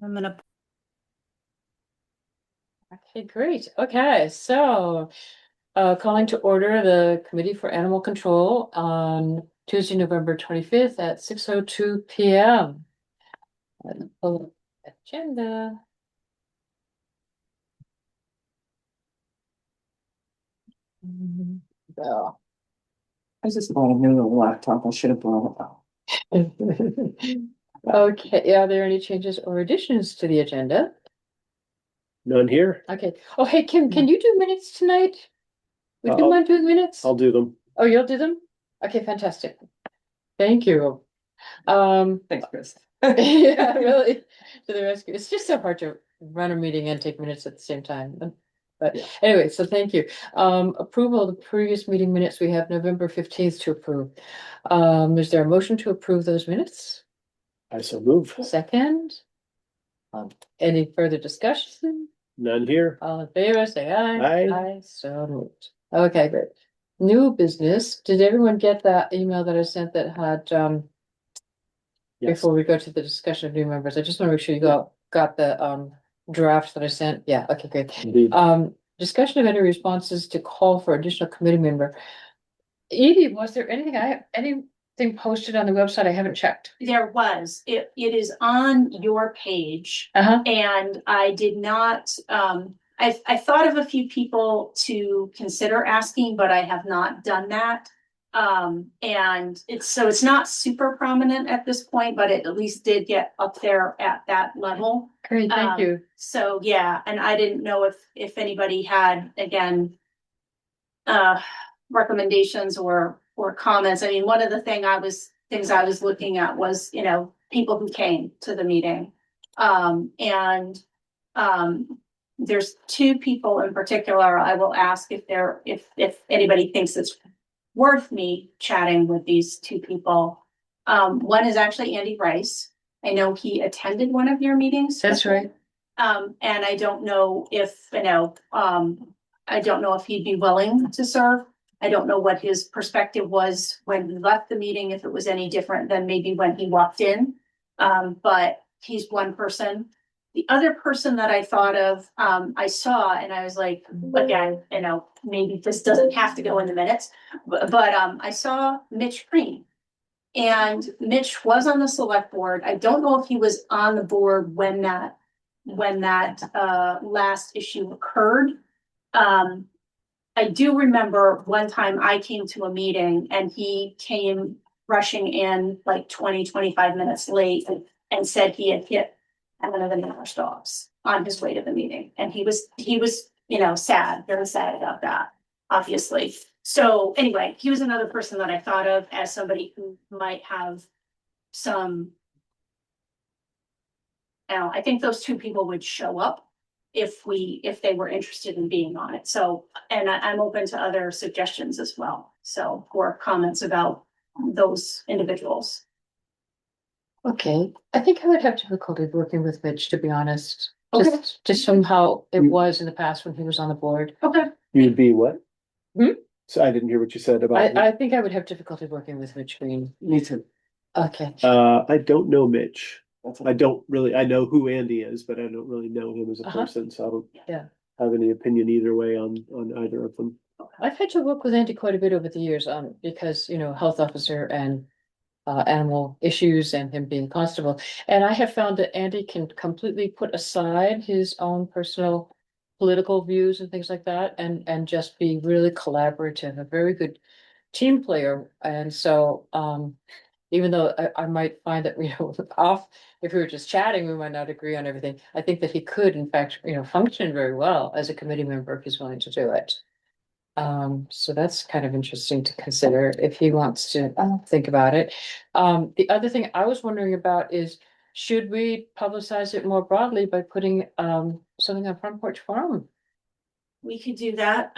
I'm gonna, Okay, great. Okay, so calling to order the Committee for Animal Control on Tuesday, November 25th at 6:02 p.m. Pull up Agenda. Go. I just bought a new little laptop. I should have brought Okay, are there any changes or additions to the agenda? None here. Okay. Oh, hey, Kim, can you do minutes tonight? Would you I'll, mind doing minutes? I'll do them. Oh, you'll do them? Okay, fantastic. Thank you. it. Thanks, Chris. Yeah, really, to the rescue. It's just so hard to run a meeting and take minutes at the same time. But Yeah. anyway, so thank you. Approval of the previous meeting minutes, we have November 15th to approve. Is there a motion to approve those minutes? I so move. Second? Any further discussion? None here. All in favor, say aye. Aye. Aye, so moved. Okay, great. New business. Did everyone get that email that I sent that had, Yes. before we go to the discussion of new members, I just want to make sure you got the draft that I sent. Yeah, okay, great. Indeed. Discussion of any responses to call for additional committee member. Edie, was there anything posted on the website? I haven't checked. There was, it is on your page. Uh-huh. And I did not, I thought of a few people to consider asking, but I have not done that. And it's not super prominent at this point, but it at least did get up there at that level. Great, thank you. So, yeah, and I didn't know if anybody had, again, recommendations or comments. I mean, one of the things I was looking at was, people who came to the meeting. And there's two people in particular I will ask if anybody thinks it's worth me chatting with these two people. One is actually Andy Rice. I know he attended one of your meetings. That's right. And I don't know if, I don't know if he'd be willing to serve. I don't know what his perspective was when he left the meeting, if it was any different than maybe when he walked in. But he's one person. The other person that I thought of, I saw, and I was like, again, maybe this doesn't have to go in the minutes, but I saw Mitch Green. And Mitch was on the select board. I don't know if he was on the board when that last issue occurred. I do remember one time I came to a meeting and he came rushing in like 25 minutes late and said he had hit one of the neighbor stops on his way to the meeting. And he was, sad, very sad about that, obviously. So anyway, he was another person that I thought of as somebody who might have some, I think those two people would show up if they were interested in being on it. So, and I'm open to other suggestions as well. So, or comments about those individuals. Okay, I think I would have difficulty working with Mitch, to be honest. Okay. Just somehow it was in the past when he was on the board. Okay. You'd be what? Hmm? So I didn't hear what you said about. I think I would have difficulty working with Mitch Green. Me too. Okay. I don't know Mitch. I know who Andy is, but I don't really know him as a person, so I don't Yeah. have any opinion either way on either of them. I've had to work with Andy quite a bit over the years, because, health officer and animal issues and him being constable. And I have found that Andy can completely put aside his own personal political views and things like that and just be really collaborative, a very good team player. And so, even though I might find that, if we were just chatting, we might not agree on everything. I think that he could, in fact, function very well as a committee member if he's willing to do it. So that's kind of interesting to consider if he wants to think about it. The other thing I was wondering about is, should we publicize it more broadly by putting something on Front Porch Forum? We could do that.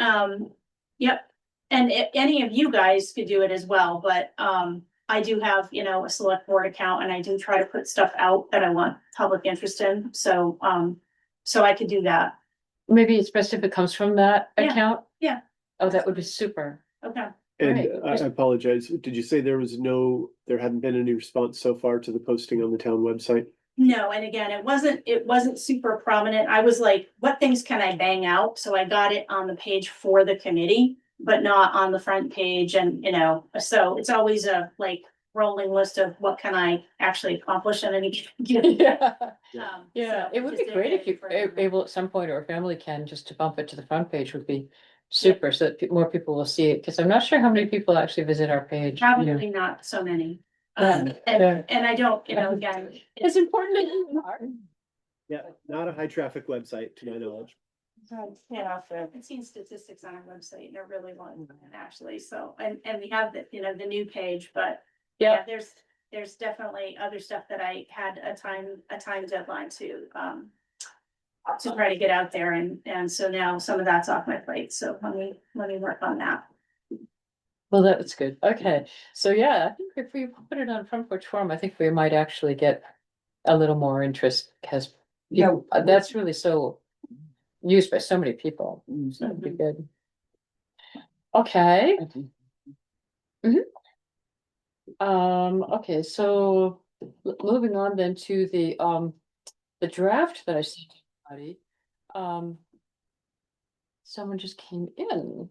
Yep. And any of you guys could do it as well, but I do have, a select board account and I do try to put stuff out that I want public interest in. So I could do that. Maybe it's best if it comes from that account? Yeah. Oh, that would be super. Okay. And Right. I apologize. Did you say there hadn't been any response so far to the posting on the town website? No, and again, it wasn't super prominent. I was like, what things can I bang out? So I got it on the page for the committee, but not on the front page and, so it's always a like rolling list of what can I actually accomplish in any given. Yeah, So it would just be great if you for are everyone. able at some point, or a family can, just to bump it to the front page would be super, so that more people will see it, because I'm not sure how many people actually visit our page. Probably not so many. Yeah. And I don't, again, It's important that you are. Yeah, not a high traffic website to my knowledge. I've seen statistics on our website and they're really long, actually, so, and we have the, the new page, but. Yeah, There's definitely other stuff that I had a time deadline to try to get out there, and so now some of that's off my plate, so let me work on that. well, that's good. Okay, so yeah, I think if we put it on Front Porch Forum, I think we might actually get a little more interest, because Yeah. that's really so used by so many people, so that'd be good. Okay. Okay, so moving on then to the draft that I sent to everybody. Someone just came in.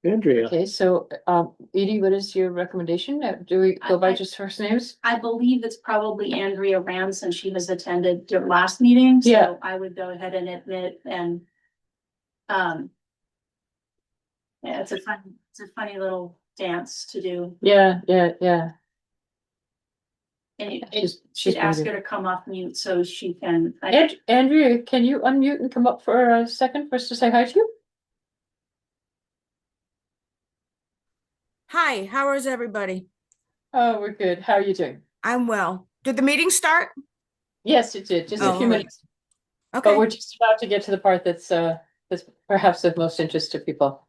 Andrea, Okay, so, Edie, what is your recommendation? Do we go by just first names? I believe it's probably Andrea Rand, since she has attended the last meeting, Yeah. so I would go ahead and admit and. Yeah, it's a funny little dance to do, Yeah. and She's should ask pretty her to come off mute so she can. good. Andrea, can you unmute and come up for a second for us to say hi to you? Hi, how is everybody? Oh, we're good. How are you doing? I'm well. Did the meeting start? Yes, it did, just a Oh, few all right. minutes, but Okay, we're just about to get to the part that's perhaps of most interest to people,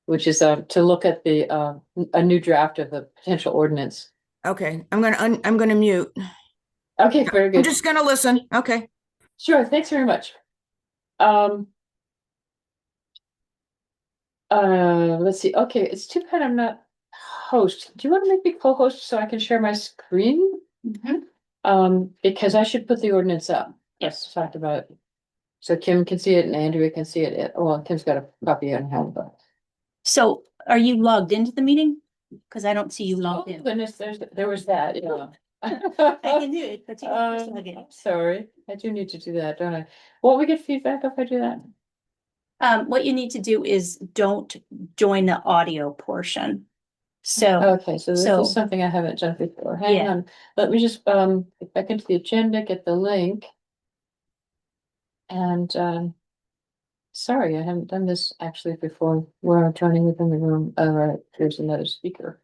which is to look at a new draft of a potential ordinance. okay. I'm gonna mute. Okay, very I'm good. just gonna listen. Okay. Sure, thanks very much. Um. Let's see. Okay, it's too bad I'm not host. Do you want to make me co-host so I can share my screen? Because I should put the ordinance up. Yes, talked about it. So Kim can see it and Andrea can see it. Well, Kim's got a copy on hand, but. So are you logged into the meeting? Cause I don't see you Oh, logged in. goodness, there was that, yeah. I can do it, but you have to log in. I'm sorry, I do need to do that, don't I? Won't we get feedback if I do that? What you need to do is don't join the audio portion. So, Okay, so this so- is something I haven't done before. Hang Yeah. on, let me just get back into the agenda, get the link. And sorry, I haven't done this actually before, where I'm turning within the room. All right, there's another speaker.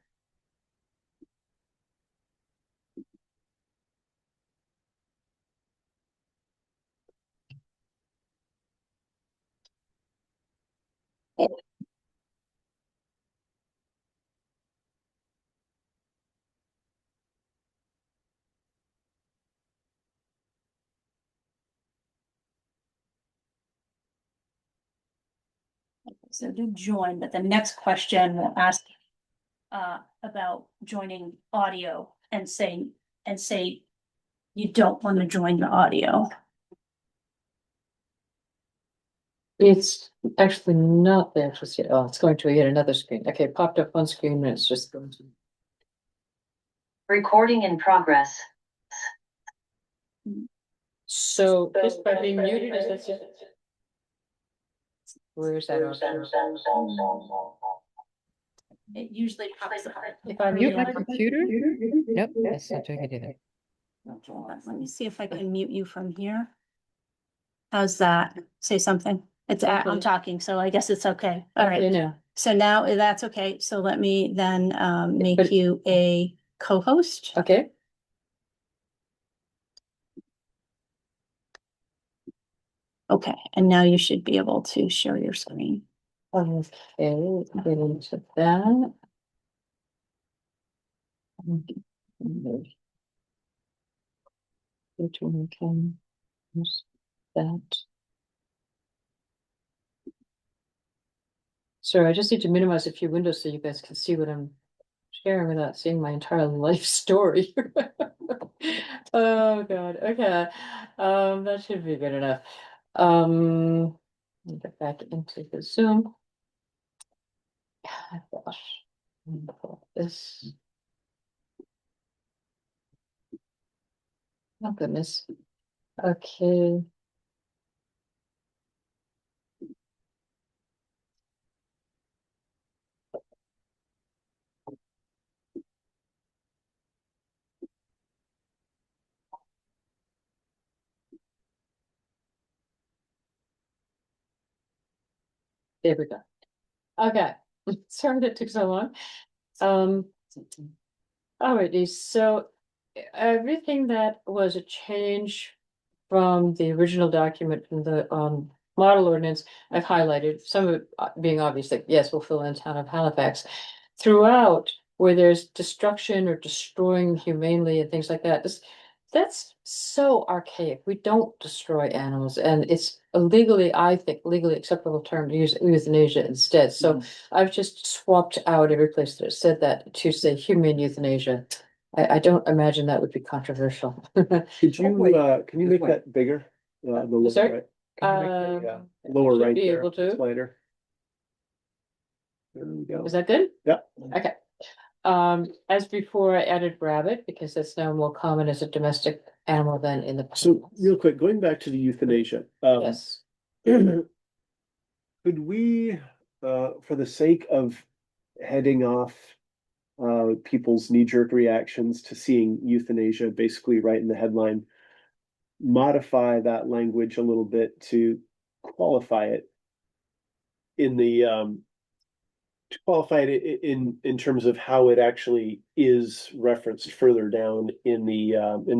so do join, but the next question will ask about joining audio and say you don't want to join the audio. It's actually not there just yet. Oh, it's going to yet another screen. Okay, it popped up on screen and it's just going to. Recording in progress. So just by being muted, is that it? Where is that option? It usually pops up. If I mute my computer? Nope, that's not doing it either. Let me see if I can mute you from here. How's that? Say something. I'm Okay. talking, so I guess it's okay. All Okay, right. now. So now that's okay. So let me then make But- you a co-host. Okay, Okay, and now you should be able to share your screen. okay, let's get into that. Which one can use that? Sorry, I just need to minimize a few windows so you guys can see what I'm sharing without seeing my entire life story. Oh, God, okay. That should be good enough. Let me get back into the Zoom. Gosh. Let me pull up this. Oh, goodness. Okay. There we go. Okay. Sorry that took so long. Um, Alrighty, so everything that was a change from the original document from the model ordinance, I've highlighted, some of it being obvious, like, yes, we'll fill in town of Halifax. Throughout, where there's destruction or destroying humanely and things like that, that's so archaic. We don't destroy animals, and it's legally, I think, legally acceptable term to use euthanasia instead. So I've just swapped out every place that said that to say humane euthanasia. I don't imagine that would be controversial. Could you, wait, can you this make way. that bigger? The lower Sorry? right. Can you make the, Um, lower should right be there, able to. slider. There we go. Is that good? Yeah. Okay. As before, I added rabbit because that's now more common as a domestic animal than in the. So real quick, going back to the euthanasia. Yes, Could we, for the sake of heading off people's knee-jerk reactions to seeing euthanasia basically right in the headline, modify that language a little bit to qualify it in the to qualify it in terms of how it actually is referenced further down in the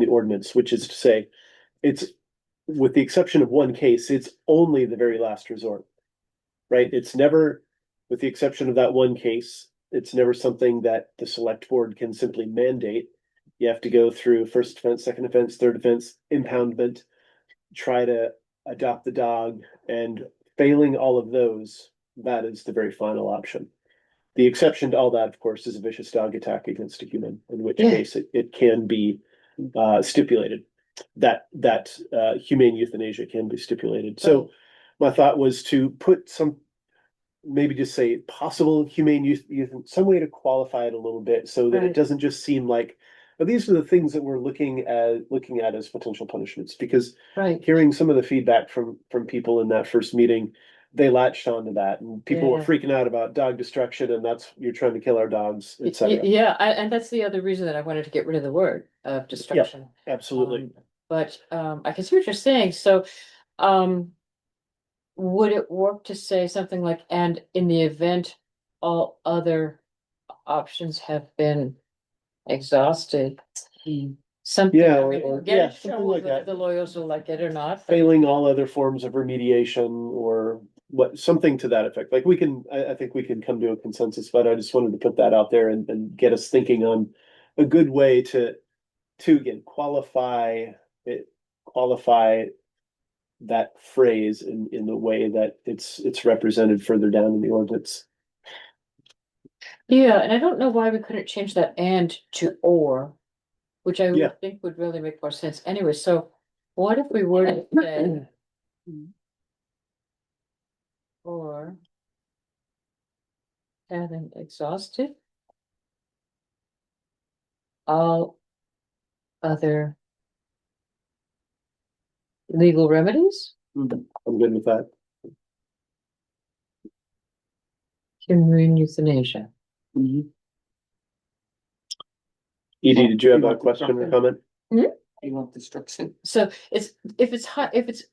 ordinance, which is to say, it's with the exception of one case, it's only the very last resort, right? It's never, with the exception of that one case, it's never something that the select board can simply mandate. You have to go through first offense, second offense, third offense, impoundment, try to adopt the dog, and failing all of those, that is the very final option. The exception to all that, of course, is a vicious dog attack against a human, in which Yeah. case it can be stipulated that humane euthanasia can be stipulated. So my thought was to put some, maybe just say possible humane some way to qualify it a little bit so that Right. it doesn't just seem like, but these are the things that we're looking at as potential punishments. Because right. hearing some of the feedback from people in that first meeting, they latched onto that, and people were Yeah. freaking out about dog destruction, and that's, you're trying to kill our dogs, etc. Yeah, and that's the other reason that I wanted to get rid of the word of destruction. Absolutely. But I can see what you're saying. So would it work to say something like, and in the event all other options have been exhausted? Something Yeah, that we will yeah, get, something like whether that. the lawyers will like it or not. but- Failing all other forms of remediation or what, something to that effect. Like we can, I think we can come to a consensus, but I just wanted to put that out there and get us thinking on a good way to again, qualify that phrase in the way that it's represented further down in the ordinance. Yeah, and I don't know why we couldn't change that and to or, which I Yeah. would think would really make more sense anyway. So what if we were to say or having exhausted all other legal remedies? I'm good with that. Humane euthanasia. Edie, did you have a question or comment? You want destruction? So if it's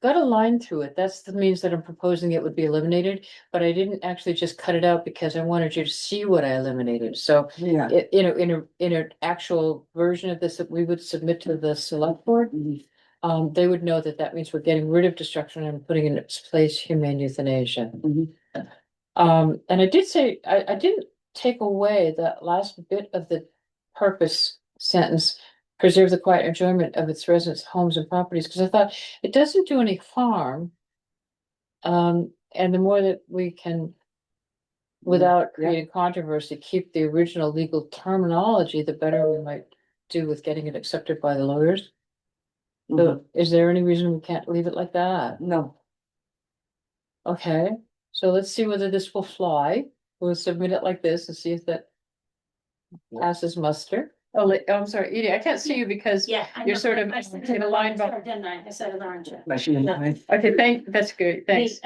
got a line through it, that means that I'm proposing it would be eliminated, but I didn't actually just cut it out because I wanted you to see what I eliminated. So Yeah. in an actual version of this that we would submit to the select board, they would know that that means we're getting rid of destruction and putting in its place humane euthanasia. And I did say, I didn't take away that last bit of the purpose sentence, preserve the quiet enjoyment of its residents' homes and properties, because I thought it doesn't do any harm. And the more that we can without Yeah. creating controversy, keep the original legal terminology, the better we might do with getting it accepted by the lawyers. Mhm. So is there any reason we can't leave it like that? No, Okay, so let's see whether this will fly. We'll submit it like this and see if that passes muster. Oh, I'm sorry, Edie, I can't see you because Yeah. you're sort of in a line. Didn't I? I said it, aren't you? Okay, that's good, thanks.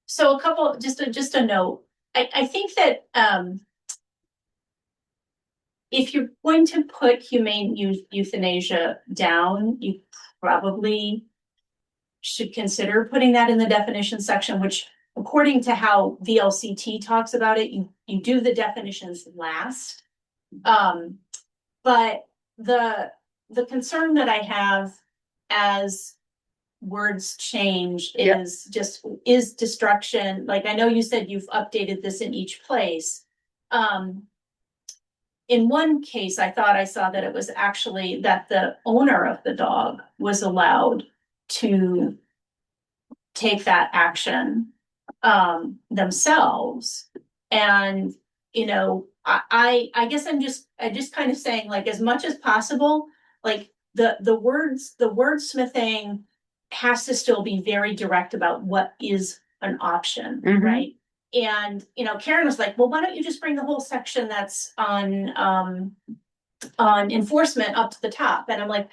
So a couple, just a note, I think that, if you're going to put humane euthanasia down, you probably should consider putting that in the definition section, which according to how VLCT talks about it, you do the definitions last. But the concern that I have as words change Yep. is destruction. Like, I know you said you've updated this in each place. In one case, I thought I saw that it was actually that the owner of the dog was allowed to take that action themselves. And, you know, I guess I just kind of saying, like, as much as possible, like the wordsmithing has to still be very direct about what is an option, Mhm. right? And, you know, Karen was like, well, why don't you just bring the whole section that's on enforcement up to the top? And I'm like,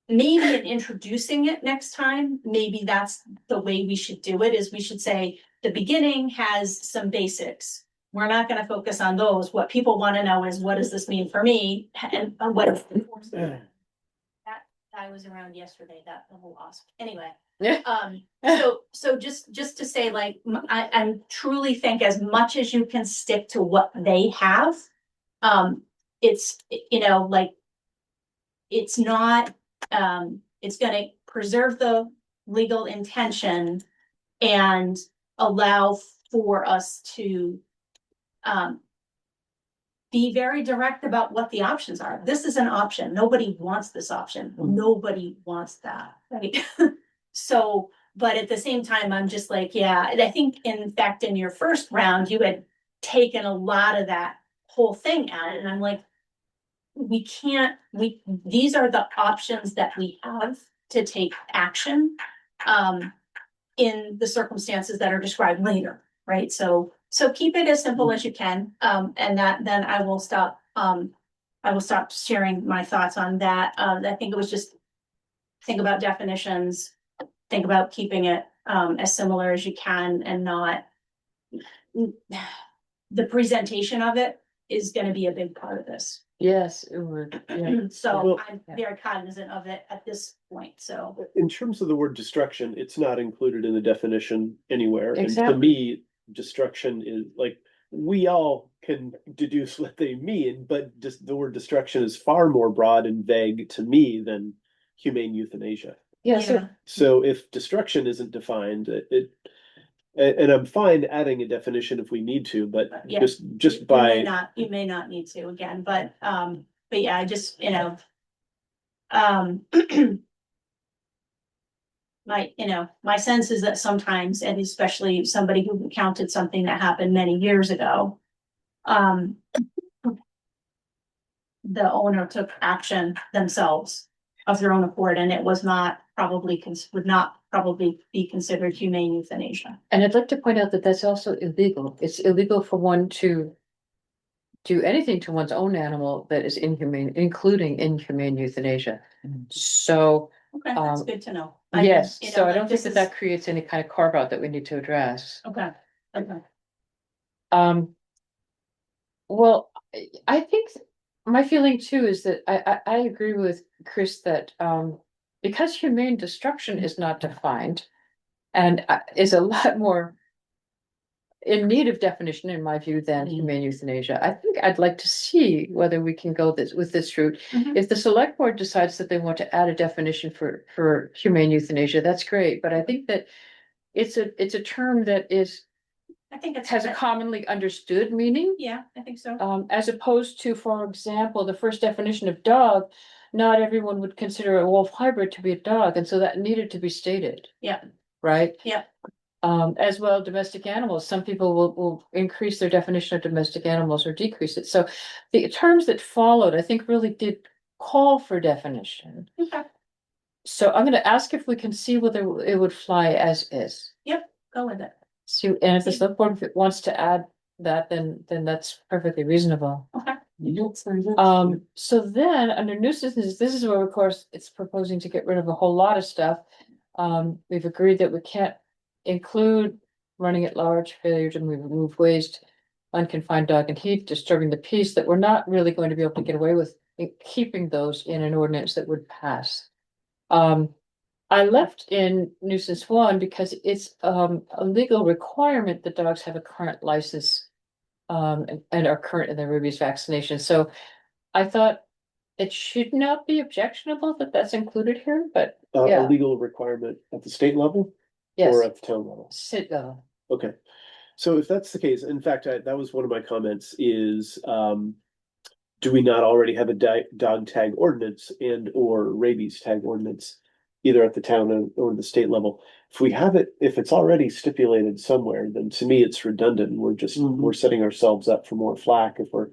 maybe in introducing it next time, maybe that's the way we should do it, is we should say, the beginning has some basics. We're not gonna focus on those. What people wanna know is, what does this mean for me? And what is enforcement? That guy was around yesterday, that little wasp. Anyway, Yeah. so just to say, like, I'm truly think as much as you can stick to what they have, it's, you know, like, it's not, it's gonna preserve the legal intention and allow for us to, be very direct about what the options are. This is an option. Nobody wants this option. Nobody wants that, right? So, but at the same time, I'm just like, yeah, and I think in fact, in your first round, you had taken a lot of that whole thing out, and I'm like, these are the options that we have to take action, in the circumstances that are described later, right? So keep it as simple as you can, and then I will stop sharing my thoughts on that. I think it was just, think about definitions, think about keeping it, as similar as you can, and not, the presentation of it is gonna be a big part of this. Yes, it would, yeah. So Well- I'm very cognizant of it at this point, so. In terms of the word destruction, it's not included in the definition anywhere. And to Exactly. me, destruction is like, we all can deduce what they mean, but just the word destruction is far more broad and vague to me than humane euthanasia. Yeah, so, So if destruction isn't defined, and I'm fine adding a definition if we need to, but Yeah. just You may not need to again, but yeah, I just, you know. My sense is that sometimes, and especially somebody who encountered something that happened many years ago. The owner took action themselves of their own accord, and it was not probably would not probably be considered humane euthanasia. and I'd like to point out that that's also illegal. It's illegal for one to do anything to one's own animal that is inhumane, including inhumane euthanasia. So, Okay, that's good to know. yes, you know, so I like, don't think this that is- creates any kind of carve out that we need to address. Okay, okay. Well, I think my feeling too is that I agree with Chris that, because humane destruction is not defined and is a lot more in need of definition, in my view, than humane euthanasia. I think I'd like to see whether we can go with this route. Mhm. If the select board decides that they want to add a definition for humane euthanasia, that's great, but I think that it's a term that I think it's. has a commonly understood meaning. Yeah, I think so. As opposed to, for example, the first definition of dog, not everyone would consider a wolf hybrid to be a dog, and so that needed to be stated. Yeah. Right? Yeah. As well, domestic animals, some people will increase their definition of domestic animals or decrease it. So the terms that followed, I think, really did call for definition. Okay, So I'm gonna ask if we can see whether it would fly as is. go with it. See, and if the select board wants to add that, then that's perfectly reasonable. Okay. So then under nuisances, this is where, of course, it's proposing to get rid of a whole lot of stuff. We've agreed that we can't include running at large, failure to remove waste, unconfined dog and heat, disturbing the peace, that we're not really going to be able to get away with keeping those in an ordinance that would pass. I left in nuisance one because it's a legal requirement that dogs have a current license and are current in their rabies vaccination. So I thought it should not be objectionable that that's included here, but A yeah, legal requirement at the state level yes. or at the town level? Sit, Okay, so if that's the case, in fact, that was one of my comments is, do we not already have a dog tag ordinance and or rabies tag ordinance? Either at the town or the state level. If we have it, if it's already stipulated somewhere, then to me, it's redundant. We're just, we're setting ourselves up for more flack if we're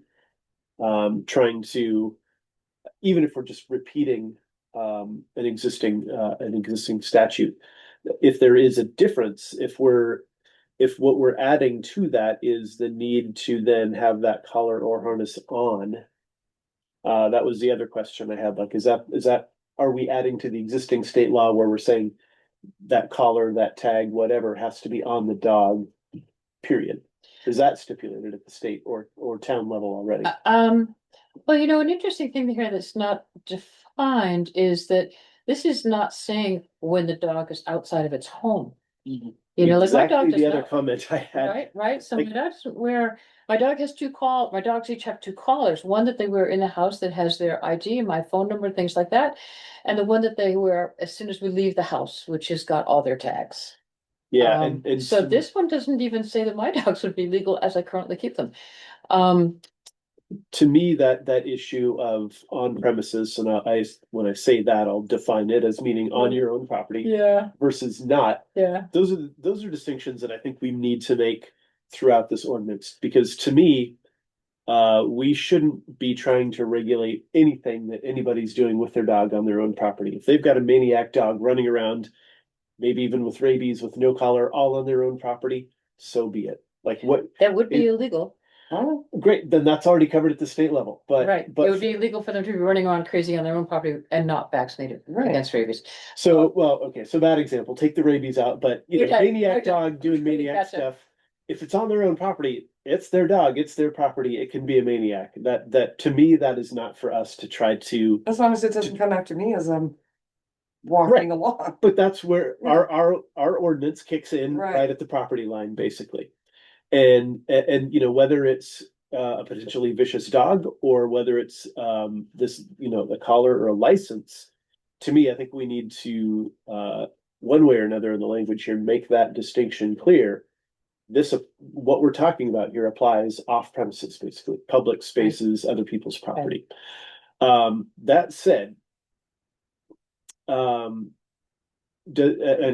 trying to, even if we're just repeating an existing statute. If there is a difference, if what we're adding to that is the need to then have that collar or harness on. That was the other question I had, like, is that, are we adding to the existing state law where we're saying that collar, that tag, whatever, has to be on the dog, period? Is that stipulated at the state or town level already? Well, an interesting thing here that's not defined is that this is not saying when the dog is outside of its home. Like my dog Exactly does the other not, comment I had. right? So like- my dog doesn't wear, my dog has my dogs each have two collars, one that they wear in the house that has their ID and my phone number, things like that. And the one that they wear as soon as we leave the house, which has got all their tags. Yeah, and So this one doesn't even say that my dogs would be legal as I currently keep them. To me, that issue of on premises, and when I say that, I'll define it as meaning on your own property Yeah, versus not. yeah. Those are distinctions that I think we need to make throughout this ordinance, because to me, we shouldn't be trying to regulate anything that anybody's doing with their dog on their own property. If they've got a maniac dog running around, maybe even with rabies, with no collar, all on their own property, so be it. Like what? That would be illegal, Oh, Great, then that's already covered at the state level, but. right? It would be illegal for them to be running around crazy on their own property and not vaccinated Right. against rabies. So, well, okay, so bad example, take the rabies out, but Okay, maniac okay. dog doing maniac Gotcha. stuff. If it's on their own property, it's their dog, it's their property, it can be a maniac. That to me, that is not for us to try to, as long as it doesn't come after me as I'm walking along. but that's where Yeah. our ordinance kicks in Right. right at the property line, basically. And whether it's a potentially vicious dog or whether it's this, a collar or a license, to me, I think we need to one way or another in the language here, make that distinction clear. What we're talking about here applies off premises, basically, public spaces, other people's property. That said, and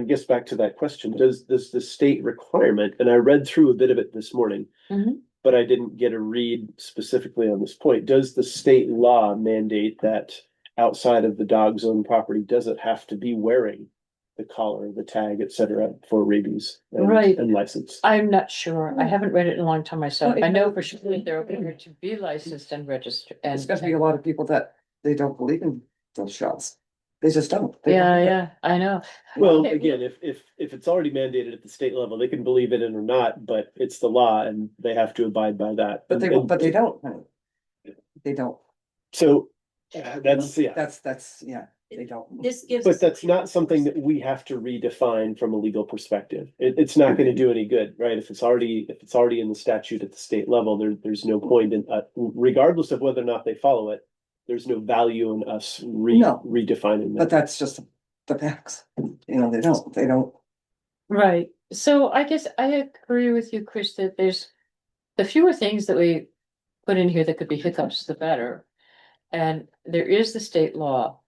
gets back to that question, does the state requirement, and I read through a bit of it this morning, Mhm. but I didn't get a read specifically on this point. Does the state law mandate that outside of the dog's own property, does it have to be wearing the collar, the tag, et cetera, for rabies Right. and license? I'm not sure. I haven't read it in a long time myself. Well, I know for sure that they're required to be licensed and registered and. There's gonna be a lot of people that they don't believe in those shots. They just don't. They don't do it. Yeah, I know. Well, Okay. again, if it's already mandated at the state level, they can believe it in or not, but it's the law and they have to abide by that. But they won't, but they don't. Honey. They don't. So that's, Yeah, they don't. This gives. but us- that's not something that we have to redefine from a legal perspective. It's not going to do any good, right? If it's already in the statute at the state level, there's no point in, regardless of whether or not they follow it. There's no value in us No. redefining But that. that's just the facts. They don't. Right. So I guess I agree with you, Chris, that there's the fewer things that we put in here that could be hiccups, the better. And there is the state law.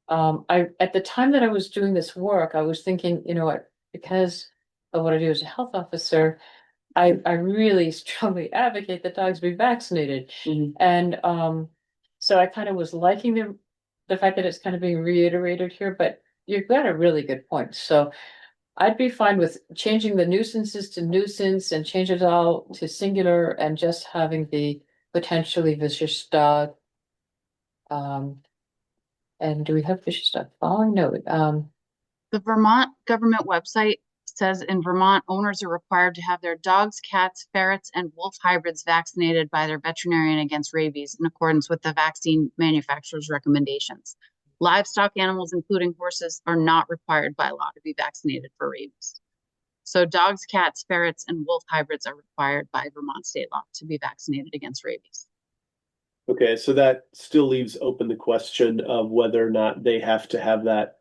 At the time that I was doing this work, I was thinking, what, because of what I do as a health officer, I really strongly advocate that dogs be vaccinated. Mhm. And so I kind of was liking the fact that it's kind of being reiterated here, but you've got a really good point. So I'd be fine with changing the nuisances to nuisance and change it all to singular and just having the potentially vicious dog. Um, and do we have vicious dog following? No, The Vermont government website says in Vermont, owners are required to have their dogs, cats, ferrets, and wolf hybrids vaccinated by their veterinarian against rabies in accordance with the vaccine manufacturer's recommendations. Livestock animals, including horses, are not required by law to be vaccinated for rabies. So dogs, cats, ferrets, and wolf hybrids are required by Vermont state law to be vaccinated against rabies. Okay, so that still leaves open the question of whether or not they have to have that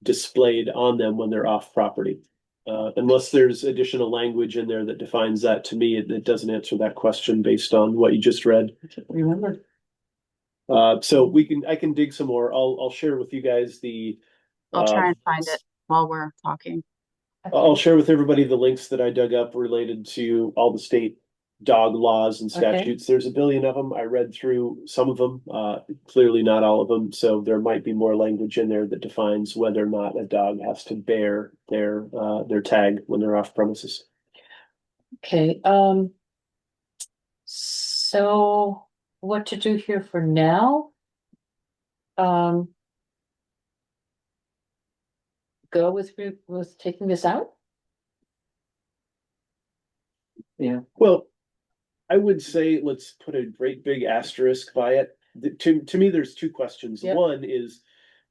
displayed on them when they're off property. Unless there's additional language in there that defines that, to me, it doesn't answer that question based on what you just read. Remember, So I can dig some more. I'll share with you guys the. I'll uh, try and find it while we're talking. I'll share with everybody the links that I dug up related to all the state dog laws and Okay. statutes. There's a billion of them. I read through some of them, clearly not all of them. So there might be more language in there that defines whether or not a dog has to bear their tag when they're off premises. okay, so what to do here for now? Go with taking this out? yeah, Well, I would say let's put a great big asterisk by it. To me, there's two questions. Yep. One is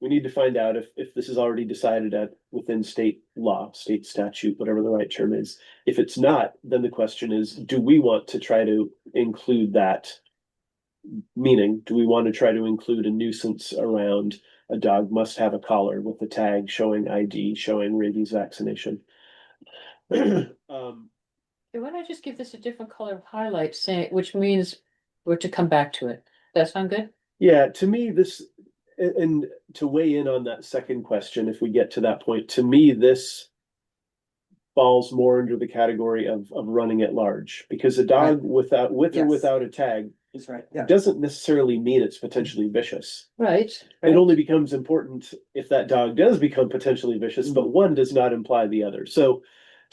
we need to find out if this is already decided at within state law, state statute, whatever the right term is. If it's not, then the question is, do we want to try to include that? Meaning, do we want to try to include a nuisance around a dog must have a collar with a tag showing ID, showing rabies vaccination? Why don't I just give this a different color of highlight, saying, which means we're to come back to it. That sound good? Yeah, to me, and to weigh in on that second question, if we get to that point, to me, this falls more under the category of running at large, because a dog with or Yes. without a tag he's right, yeah. doesn't necessarily mean it's potentially vicious. Right. It only becomes important if that dog does become potentially vicious, but one does not imply the other. So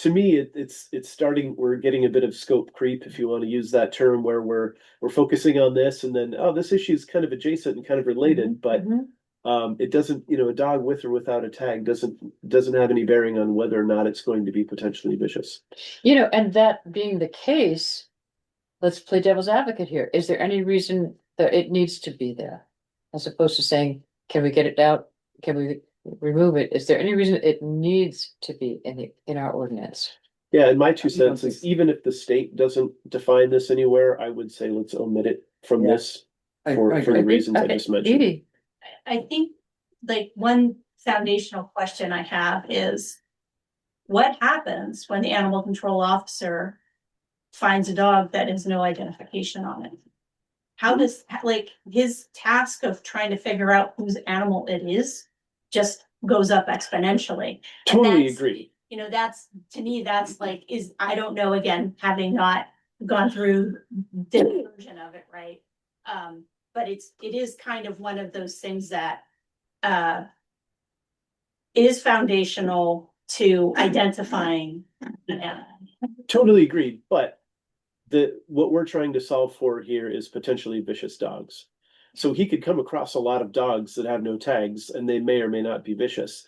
to me, it's starting, we're getting a bit of scope creep, if you want to use that term, where we're focusing on this and then, oh, this issue is kind of adjacent and kind of related, but Mhm. it doesn't, a dog with or without a tag doesn't have any bearing on whether or not it's going to be potentially vicious. And that being the case, let's play devil's advocate here. Is there any reason that it needs to be there? As opposed to saying, can we get it out? Can we remove it? Is there any reason it needs to be in our ordinance? Yeah, and my 2 cents is, even if the state doesn't define this anywhere, I would say let's omit it from Yeah. this I for the agree. reasons I Okay, just mentioned. Edie, I think like one foundational question I have is, what happens when the animal control officer finds a dog that has no identification on it? How does, like, his task of trying to figure out whose animal it is just goes up exponentially. And Totally that's, agree. That's, to me, that's like, I don't know, again, having not gone through this version of it, right? But it is kind of one of those things that is foundational to identifying an animal. Totally agreed, but what we're trying to solve for here is potentially vicious dogs. So he could come across a lot of dogs that have no tags and they may or may not be vicious.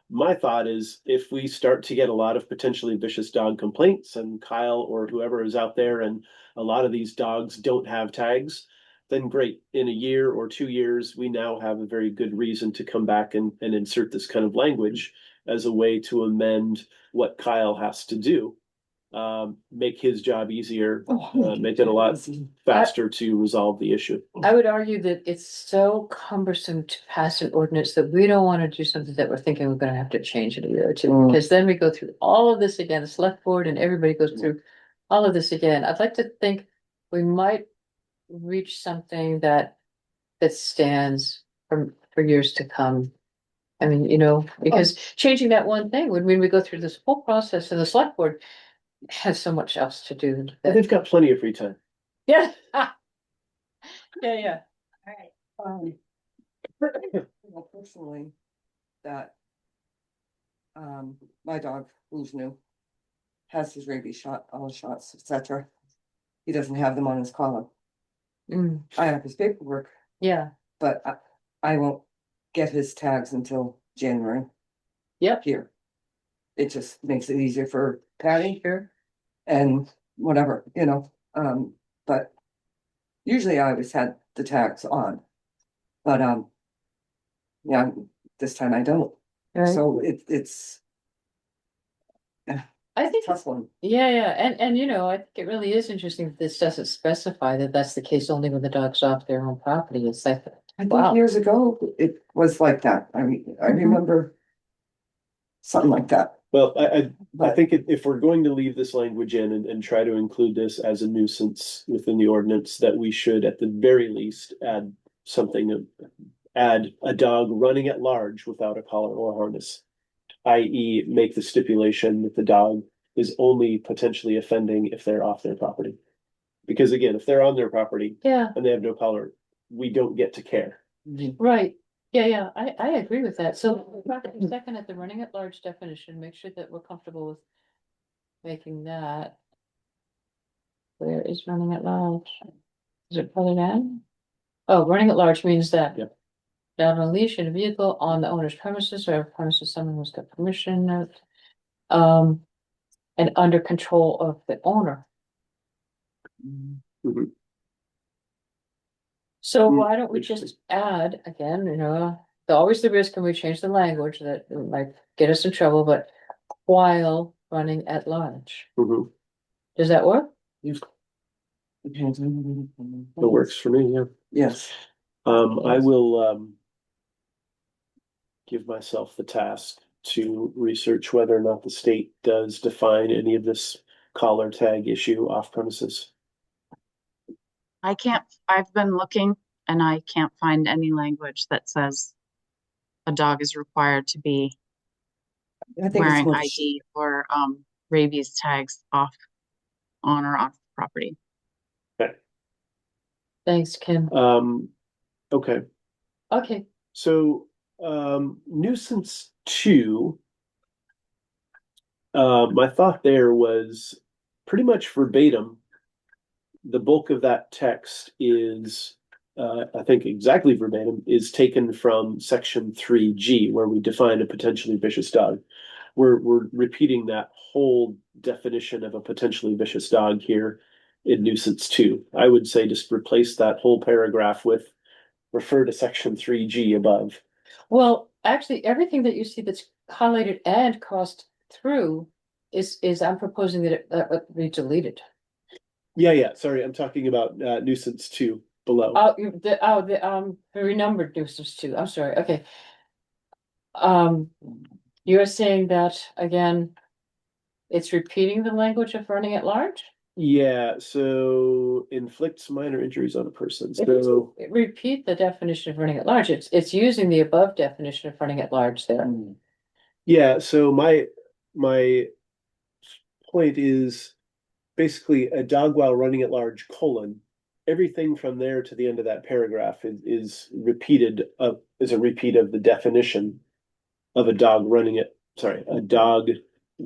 My thought is, if we start to get a lot of potentially vicious dog complaints, and Kyle or whoever is out there and a lot of these dogs don't have tags, then great. In a year or 2 years, we now have a very good reason to come back and insert this kind of language as a way to amend what Kyle has to do. Make his job easier, make it a lot faster to resolve the issue. I would argue that it's so cumbersome to pass an ordinance that we don't want to do something that we're thinking we're gonna have to change in a year or two. Mm. Because then we go through all of this again, the select board and everybody goes through all of this again. I'd like to think we might reach something that stands for years to come. I mean, because changing that one thing would mean we go through this whole process and the select board has so much else to do. But that- they've got plenty of free time. Yeah. Yeah. Um, personally, that my dog, who's new, has his rabies shot, all his shots, etc. He doesn't have them on his collar. Mm, I have his paperwork, yeah, but I won't get his tags until January yep, here. It just makes it easier for Patty sure. and whatever, but usually I always had the tags on. But yeah, this time I don't. Right. So it's I think, tough one. yeah, and I think it really is interesting that this doesn't specify that that's the case only when the dog's off their own property. It's like, I think wow. years ago it was like that. I mean, I remember something like that. Well, I But think if we're going to leave this language in and try to include this as a nuisance within the ordinance, that we should at the very least add something, add a dog running at large without a collar or harness. I.e. make the stipulation that the dog is only potentially offending if they're off their property. Because again, if they're on their property Yeah, and they have no collar, we don't get to care. right. Yeah, I agree with that. So second at the running at large definition, make sure that we're comfortable with making that. Where is running at large? Is it further down? Oh, running at large means that. Yep. Not on a leash in a vehicle on the owner's premises or premises someone who's got permission of. And under control of the owner. Mhm. So Hmm, why don't we interesting. just add again, always the risk, can we change the language that might get us in trouble, but while running at large. Mhm. Does that work? depends on- It works for me, yeah. Yes. I Yes. will give myself the task to research whether or not the state does define any of this collar tag issue off premises. I've been looking and I can't find any language that says a dog is required to be I think it's wearing more ID or rabies tags on or off property. Thanks, Kim. Okay, Okay, so nuisance 2. My thought there was pretty much verbatim. The bulk of that text is, I think exactly verbatim, is taken from section 3G, where we define a potentially vicious dog. We're repeating that whole definition of a potentially vicious dog here in nuisance 2. I would say just replace that whole paragraph with refer to section 3G above. well, actually, everything that you see that's highlighted and crossed through is I'm proposing that it be deleted. Yeah, sorry, I'm talking about nuisance 2 below. The renumbered nuisance too, I'm sorry, okay. You're saying that again, it's repeating the language of running at large? Yeah, so inflicts minor injuries on a person. It is- So Repeat the definition of running at large, it's using the above definition of running at large there. yeah, so my point is basically a dog while running at large, everything from there to the end of that paragraph is repeated is a repeat of the definition of a dog a dog.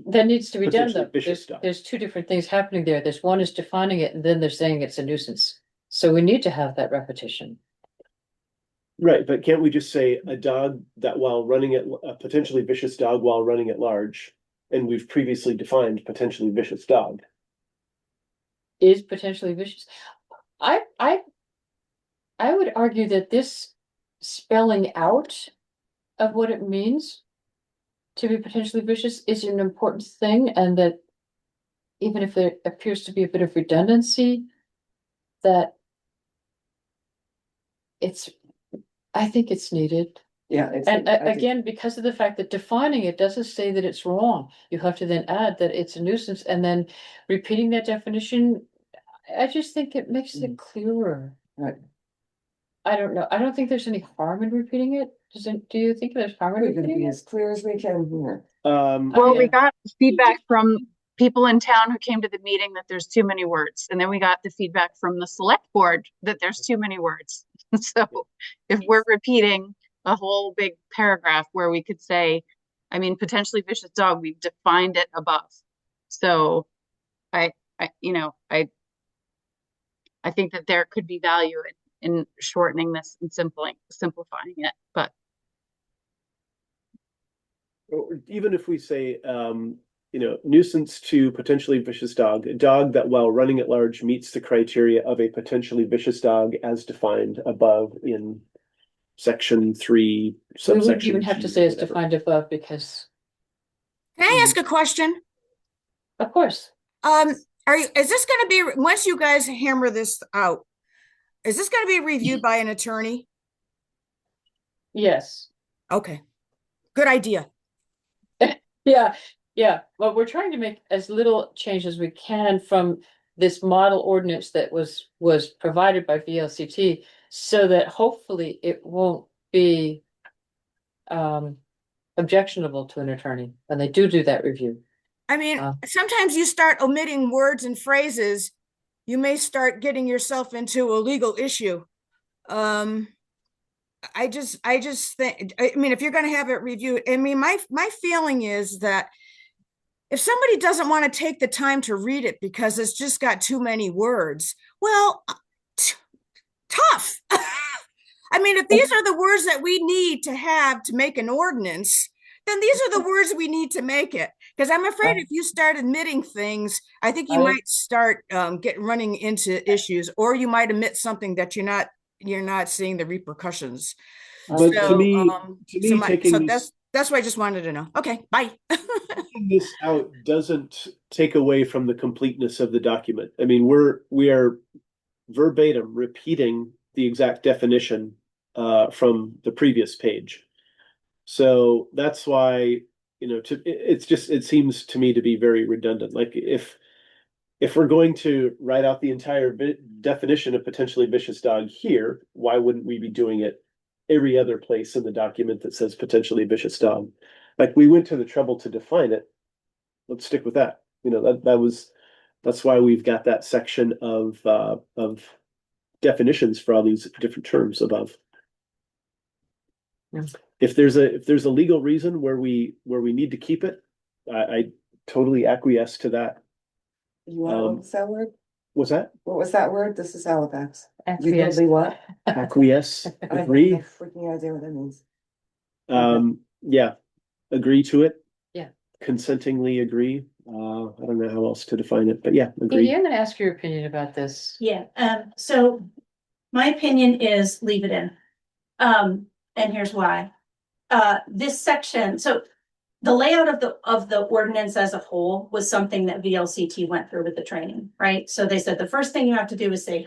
That needs to be done Potentially though, vicious dog. there's two different things happening there, there's one is defining it, and then they're saying it's a nuisance. So we need to have that repetition. Right, but can't we just say a dog that while running at a potentially vicious dog while running at large, and we've previously defined potentially vicious dog. Is potentially vicious. I would argue that this spelling out of what it means to be potentially vicious is an important thing, and that even if there appears to be a bit of redundancy, that I think it's needed. Yeah. And again, because of the fact that defining it doesn't say that it's wrong, you have to then add that it's a nuisance, and then repeating that definition, I just think it makes it clearer. Right. I don't know. I don't think there's any harm in repeating it. Do you think there's harm in We're gonna repeating be it? as clear as we can here. Well, yeah. we got feedback from people in town who came to the meeting that there's too many words. And then we got the feedback from the select board that there's too many words. So if we're repeating a whole big paragraph where we could say, I mean, potentially vicious dog, we've defined it above. So I think that there could be value in shortening this and simplifying it, but Or even if we say, nuisance to potentially vicious dog, a dog that while running at large meets the criteria of a potentially vicious dog as defined above in section 3, We subsection wouldn't even have to G, say it's whatever. defined above because, Can I ask a question? of course, Is this gonna be, once you guys hammer this out, is this gonna be reviewed by an attorney? yes. Okay, good idea. Yeah, yeah. Well, we're trying to make as little change as we can from this model ordinance that was provided by VLCT so that hopefully it won't be objectionable to an attorney when they do that review. I mean, sometimes you start omitting words and phrases, you may start getting yourself into a legal issue. I just think, I mean, if you're going to have it reviewed, I mean, my feeling is that if somebody doesn't want to take the time to read it because it's just got too many words, well, tough. I mean, if these are the words that we need to have to make an ordinance, then these are the words we need to make it. Because I'm afraid if you start admitting things, I think you might start running into issues, or you might admit something that you're not seeing the repercussions. But So, to me, that's what I just wanted to know. Okay, bye. taking this out doesn't take away from the completeness of the document. I mean, we are verbatim repeating the exact definition from the previous page. So that's why, it seems to me to be very redundant. Like if we're going to write out the entire definition of potentially vicious dog here, why wouldn't we be doing it every other place in the document that says potentially vicious dog? Like we went to the trouble to define it. Let's stick with that. That's why we've got that section of definitions for all these different terms above. Yeah. If there's a legal reason where we need to keep it, I totally acquiesce to that. What was that word? What's that? What was that word? This is Halifax. Acquiesce. Legally what? Acquiesce, I have agree. no freaking idea what that means. Yeah, agree to it. Yeah. Consentingly agree. I don't know how else to define it, but yeah, agree. I'm gonna ask your opinion about this. Yeah, so my opinion is leave it in. And here's why. This section, so the layout of the ordinance as a whole was something that VLCT went through with the training, right? So they said the first thing you have to do is say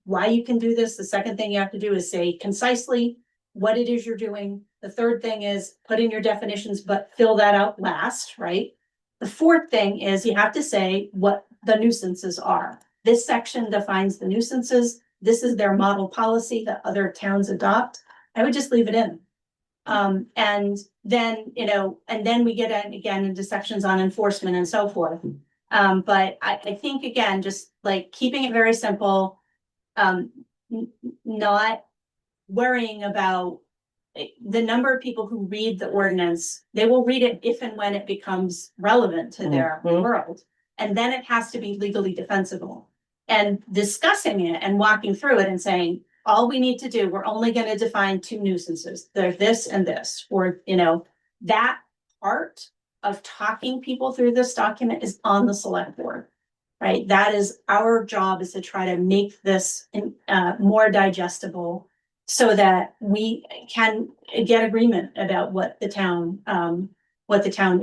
why you can do this. The second thing you have to do is say concisely what it is you're doing. The third thing is put in your definitions, but fill that out last, right? The fourth thing is you have to say what the nuisances are. This section defines the nuisances. This is their model policy that other towns adopt. I would just leave it in. And then, and then we get again into sections on enforcement and so forth. But I think again, just like keeping it very simple, not worrying about the number of people who read the ordinance. They will read it if and when it becomes relevant to their world. And then it has to be legally defensible. And discussing it and walking through it and saying, all we need to do, we're only going to define 2 nuisances. There's this and this, or, that part of talking people through this document is on the select board, right? That is our job, is to try to make this more digestible so that we can get agreement about what the town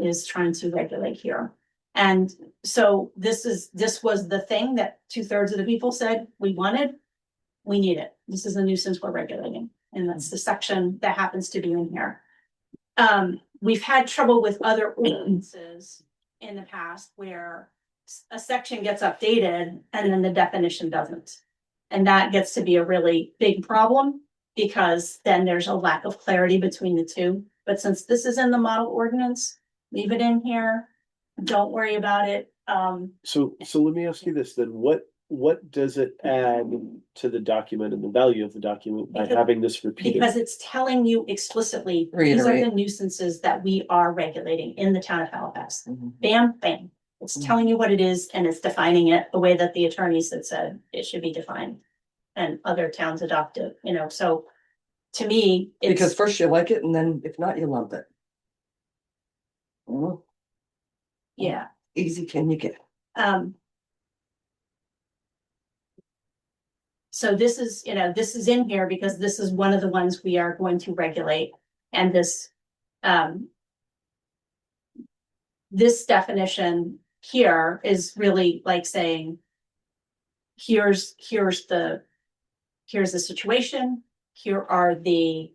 is trying to regulate here. And so this was the thing that 2/3 of the people said we wanted. We need it. This is a nuisance we're regulating. And that's the section that happens to be in here. We've had trouble with other ordinances in the past where a section gets updated and then the definition doesn't. And that gets to be a really big problem. because then there's a lack of clarity between the two. But since this is in the model ordinance, leave it in here. Don't worry about it. So let me ask you this then, what does it add to the document and the value of the document by Because- having this repeated? Because it's telling you explicitly, these are the Reiterate. nuisances that we are regulating in the town of Halifax. Mhm. Bam, bam. It's Mhm. telling you what it is and it's defining it the way that the attorneys had said it should be defined. And other towns adopt it, you know, so to me, Because it's, first you like it and then if not, you lump it. Well, yeah. easy can you get? So this is, you know, this is in here because this is one of the ones we are going to regulate. And this definition here is really like saying, here's the situation, here are the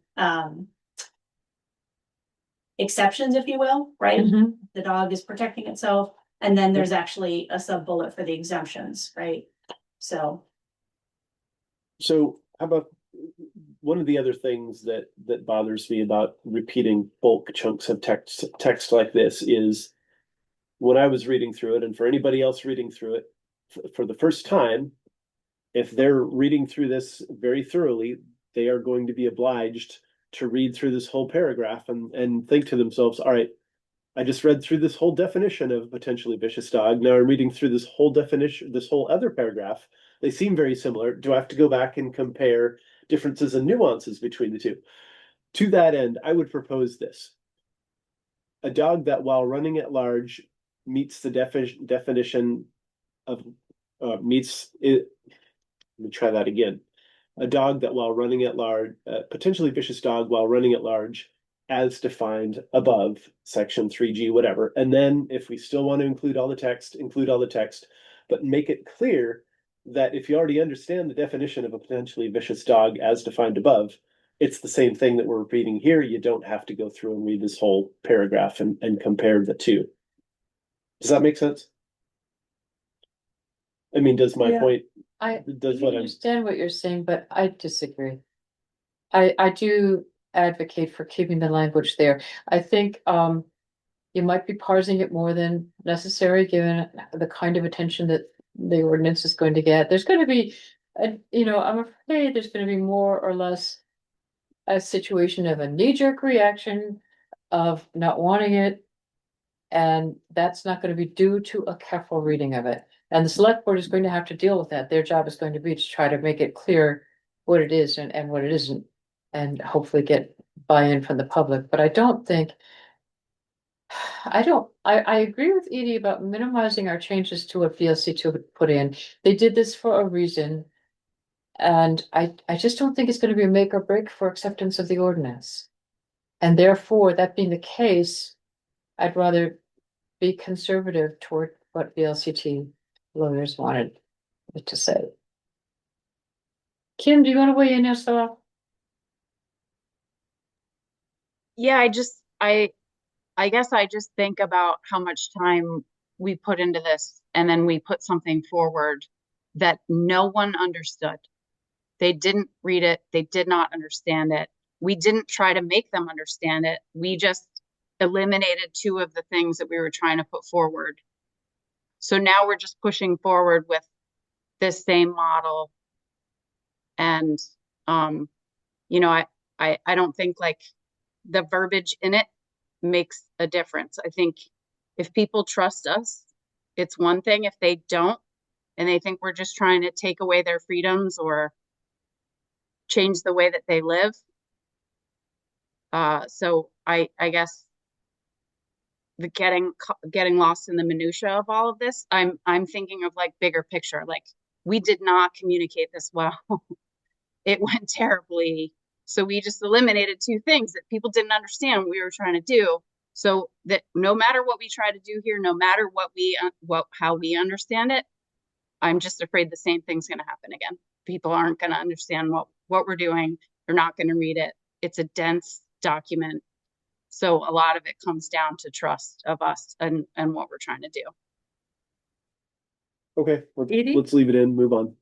exceptions, if you will, right? Mhm. The dog is protecting itself, and then there's actually a sub bullet for the exemptions, right? So, So how about one of the other things that bothers me about repeating bulk chunks of text like this is when I was reading through it, and for anybody else reading through it for the first time, if they're reading through this very thoroughly, they are going to be obliged to read through this whole paragraph and think to themselves, all right, I just read through this whole definition of a potentially vicious dog. Now I'm reading through this whole definition, this whole other paragraph. They seem very similar. Do I have to go back and compare differences and nuances between the two? To that end, I would propose this. A dog that while running at large meets the definition of meets it. Let me try that again. A dog that while running at large, potentially vicious dog while running at large, as defined above, section 3G, whatever. And then if we still want to include all the text, include all the text, but make it clear that if you already understand the definition of a potentially vicious dog as defined above, it's the same thing that we're repeating here. You don't have to go through and read this whole paragraph and compare the two. Does that make sense? I mean, does my Yeah. point, I does what I'm, understand what you're saying, but I disagree. I do advocate for keeping the language there. I think, you might be parsing it more than necessary, given the kind of attention that the ordinance is going to get. There's gonna be, I'm afraid there's gonna be more or less a situation of a knee-jerk reaction of not wanting it. And that's not gonna be due to a careful reading of it. And the select board is going to have to deal with that. Their job is going to be to try to make it clear what it is and what it isn't. And hopefully get buy-in from the public, but I don't think. I agree with Edie about minimizing our changes to what VLC to put in. They did this for a reason. And I just don't think it's gonna be a make or break for acceptance of the ordinance. And therefore, that being the case, I'd rather be conservative toward what VLCT lawyers wanted it to say. Kim, do you want to weigh in as well? Yeah, I guess I just think about how much time we put into this and then we put something forward that no one understood. They didn't read it, they did not understand it. We didn't try to make them understand it. We just eliminated two of the things that we were trying to put forward. So now we're just pushing forward with this same model. And I don't think like the verbiage in it makes a difference. I think if people trust us, it's one thing. If they don't, and they think we're just trying to take away their freedoms or change the way that they live. So I guess the getting lost in the minutia of all of this, I'm thinking of like bigger picture. Like we did not communicate this well. It went terribly. So we just eliminated two things that people didn't understand what we were trying to do. So that no matter what we try to do here, no matter how we understand it, I'm just afraid the same thing's going to happen again. People aren't going to understand what we're doing. They're not going to read it. It's a dense document. So a lot of it comes down to trust of us and what we're trying to do. okay, Edie? let's leave it in, move on.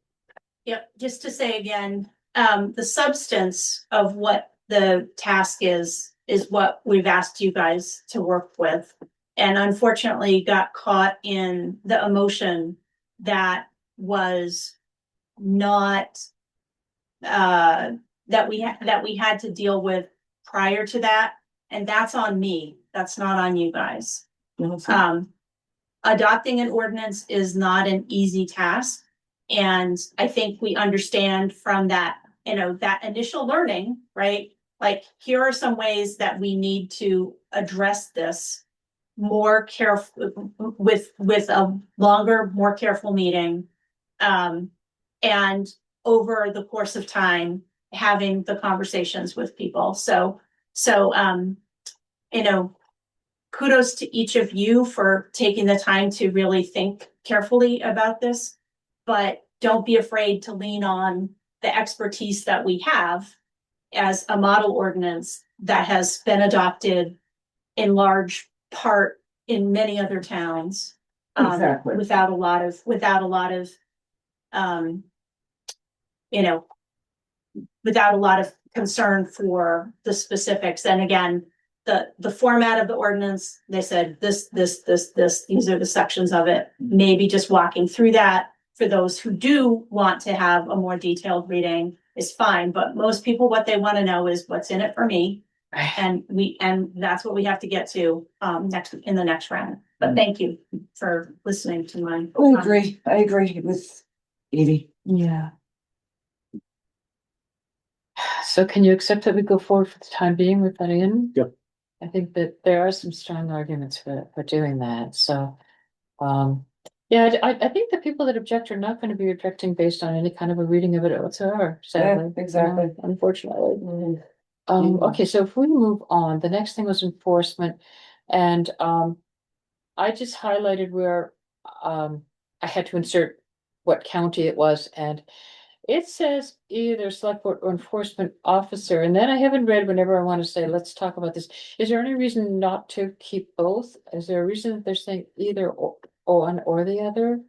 yep, just to say again, the substance of what the task is what we've asked you guys to work with. And unfortunately got caught in the emotion that was not, that we had to deal with prior to that. And that's on me. That's not on you guys. Adopting an ordinance is not an easy task. And I think we understand from that, that initial learning, right? Like, here are some ways that we need to address this more careful with a longer, more careful meeting. And over the course of time, having the conversations with people. So, kudos to each of you for taking the time to really think carefully about this, but don't be afraid to lean on the expertise that we have as a model ordinance that has been adopted in large part in many other towns. Exactly. Without a lot of, without a lot of concern for the specifics. And again, the format of the ordinance, they said this, these are the sections of it. Maybe just walking through that for those who do want to have a more detailed reading is fine. But most people, what they want to know is what's in it for me. And that's what we have to get to in the next round. But thank you for listening to my. I agree with Edie. Yeah. So can you accept that we go forward for the time being with that in? Yep. I think that there are some strong arguments for doing that, so, yeah, I think the people that object are not gonna be objecting based on any kind of a reading of it whatsoever, sadly. exactly. Unfortunately. Okay, so if we move on, the next thing was enforcement, and, I just highlighted where, I had to insert what county it was, and it says either select board or enforcement officer, and then I haven't read whenever I want to say, let's talk about this. Is there any reason not to keep both? Is there a reason that they're saying either or one or the other?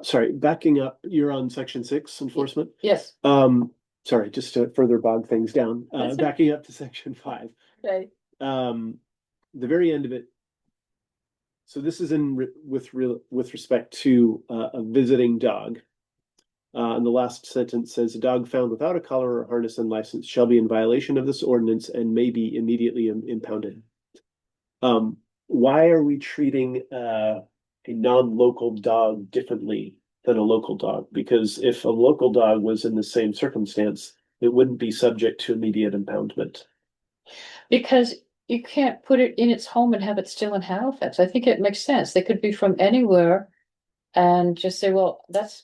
Sorry, backing up, you're on section 6, enforcement. Yes. Sorry, just to further bog things down, That's okay. backing up to section 5. Okay. The very end of it. So this is with respect to a visiting dog. And the last sentence says, a dog found without a collar or harness and license shall be in violation of this ordinance and may be immediately impounded. Why are we treating a non-local dog differently than a local dog? Because if a local dog was in the same circumstance, it wouldn't be subject to immediate impoundment. Because you can't put it in its home and have it still in Halifax. I think it makes sense. They could be from anywhere and just say, well, that's,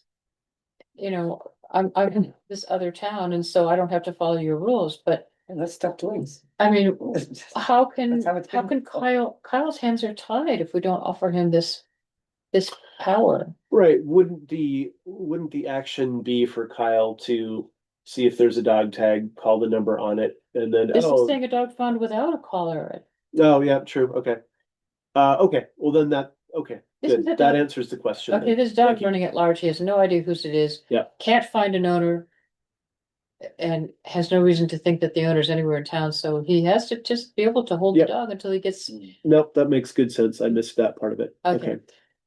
I'm in this other town, and so I don't have to follow your rules, but And that's tough twins. I mean, how can That's how it's been. Kyle's hands are tied if we don't offer him this power? Right. Wouldn't the action be for Kyle to see if there's a dog tag, call the number on it, and then This is saying a dog found without a collar. oh yeah, true. Okay. Okay. Well then Isn't good. it That like- answers the question. Okay, then. this dog Thank you. running at large, he has no idea whose it is. Yeah. Can't find an owner. And has no reason to think that the owner's anywhere in town, so he has to just be able to hold the Yep. dog until he gets. Nope, that makes good sense. I missed that part of it. Okay.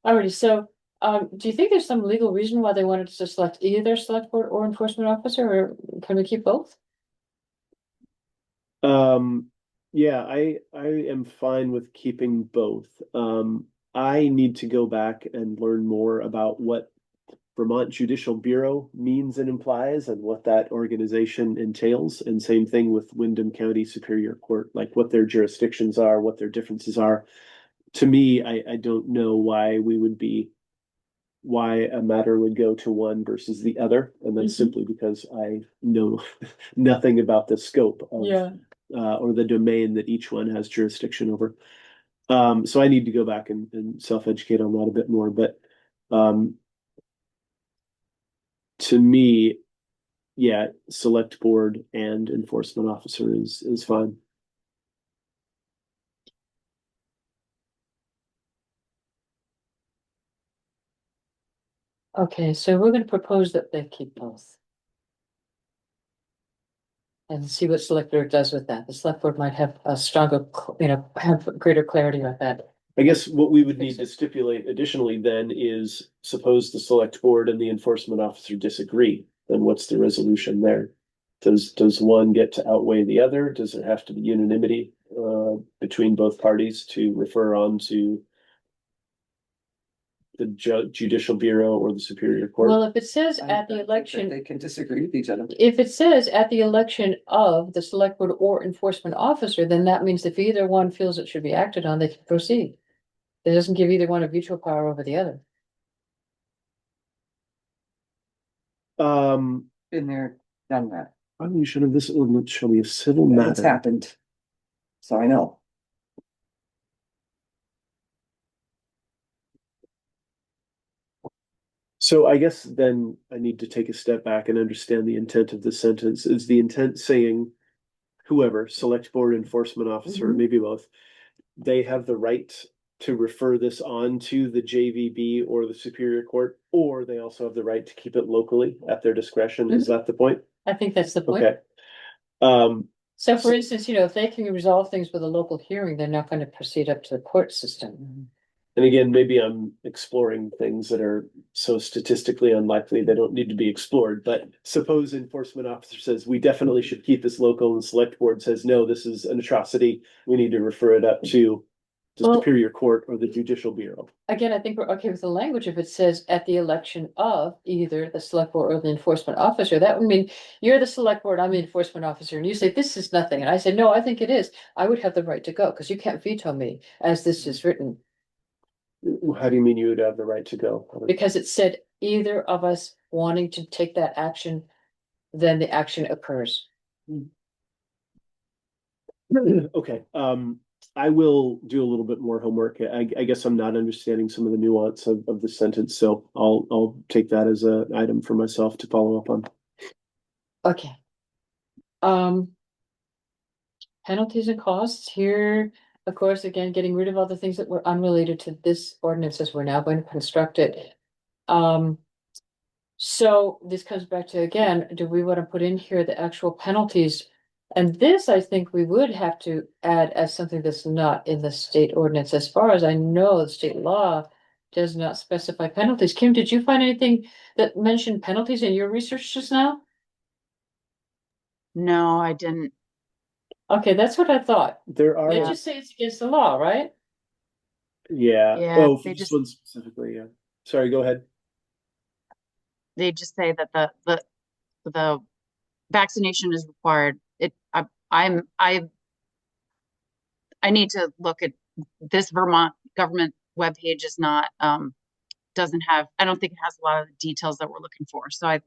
Alrighty, so, do you think there's some legal reason why they wanted to select either select board or enforcement officer, or can we keep both? Yeah, I am fine with keeping both. I need to go back and learn more about what Vermont Judicial Bureau means and implies and what that organization entails. And same thing with Windham County Superior Court, like what their jurisdictions are, what their differences are. To me, I don't know why a matter would go to one versus the other. And that's simply because I know nothing about the scope of or the domain that each one has jurisdiction over. So I need to go back and self-educate on that a bit more. But to me, yeah, select board and enforcement officer is fine. Okay, so we're gonna propose that they keep both. and see what select board does with that. The select board might have a stronger, have greater clarity on that. I guess what we would Fix need to it. stipulate additionally then is suppose the select board and the enforcement officer disagree, then what's the resolution there? Does one get to outweigh the other? Does there have to be unanimity between both parties to refer on to the judicial bureau or the superior court? Well, if it says I at the think that election, They can disagree with each other. if it says at the election of the select board or enforcement officer, then that means if either one feels it should be acted on, they can proceed. It doesn't give either one a veto power over the other. Been there, done that. Violation of this ordinance shall be a civil It's matter. happened. So I know. So I guess then I need to take a step back and understand the intent of this sentence. Is the intent saying whoever, select board, enforcement officer, Mhm. maybe both, they have the right to refer this on to the JVB or the Superior Court, or they also have the right to keep it locally at their discretion? Is that the point? I think that's the point. Okay. So for instance, if they can resolve things with a local hearing, they're not going to proceed up to the court system. And again, maybe I'm exploring things that are so statistically unlikely they don't need to be explored. But suppose enforcement officer says we definitely should keep this local, and select board says no, this is an atrocity. We need to refer it up to the Well- Superior Court or the Judicial Bureau. Again, I think we're okay with the language. If it says at the election of either the select board or the enforcement officer, that would mean you're the select board, I'm the enforcement officer, and you say this is nothing, and I say, no, I think it is. I would have the right to go, because you can't veto me as this is written, How do you mean you would have the right to go? because it said either of us wanting to take that action, then the action occurs. Okay, I will do a little bit more homework. I guess I'm not understanding some of the nuance of the sentence, so I'll take that as an item for myself to follow up on. Okay. Penalties and costs here, of course, again, getting rid of all the things that were unrelated to this ordinance as we're now going to construct it. So this comes back to, again, do we want to put in here the actual penalties? And this, I think we would have to add as something that's not in the state ordinance. As far as I know, the state law does not specify penalties. Kim, did you find anything that mentioned penalties in your research just now? No, I didn't. Okay, that's what I thought. There They are, just say it's against the law, right? yeah, Yeah, oh, for they this just- one specifically, yeah. Sorry, go ahead. They just say that the vaccination is required. I need to look at this Vermont government webpage is not doesn't have, I don't think it has a lot of the details that we're looking for. So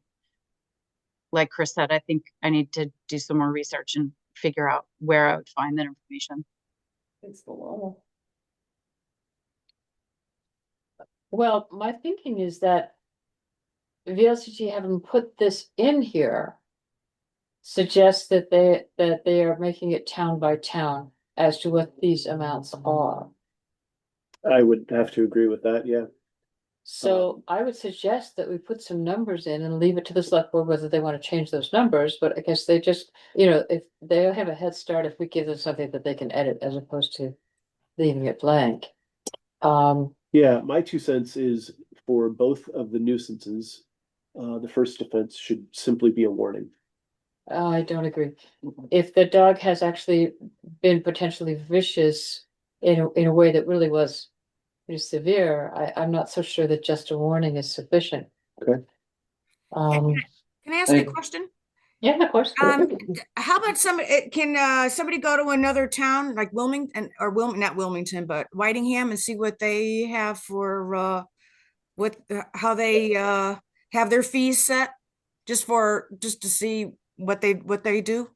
like Chris said, I think I need to do some more research and figure out where I would find that information. It's the law. Well, my thinking is that VLCT having put this in here suggests that they are making it town by town as to what these amounts are. I would have to agree with that, yeah. So I would suggest that we put some numbers in and leave it to the select board whether they want to change those numbers, but I guess they just, if they have a head start, if we give them something that they can edit as opposed to leaving it blank. Yeah, my 2 cents is for both of the nuisances, the first offense should simply be a warning. I don't agree. If the dog has actually been potentially vicious in a way that really was pretty severe, I'm not so sure that just a warning is sufficient. Okay. Can I ask a question? Yeah, of course. How about somebody go to another town like Wilmington or not Wilmington, but Whitingham and see what they have for how they have their fees set just to see what they do?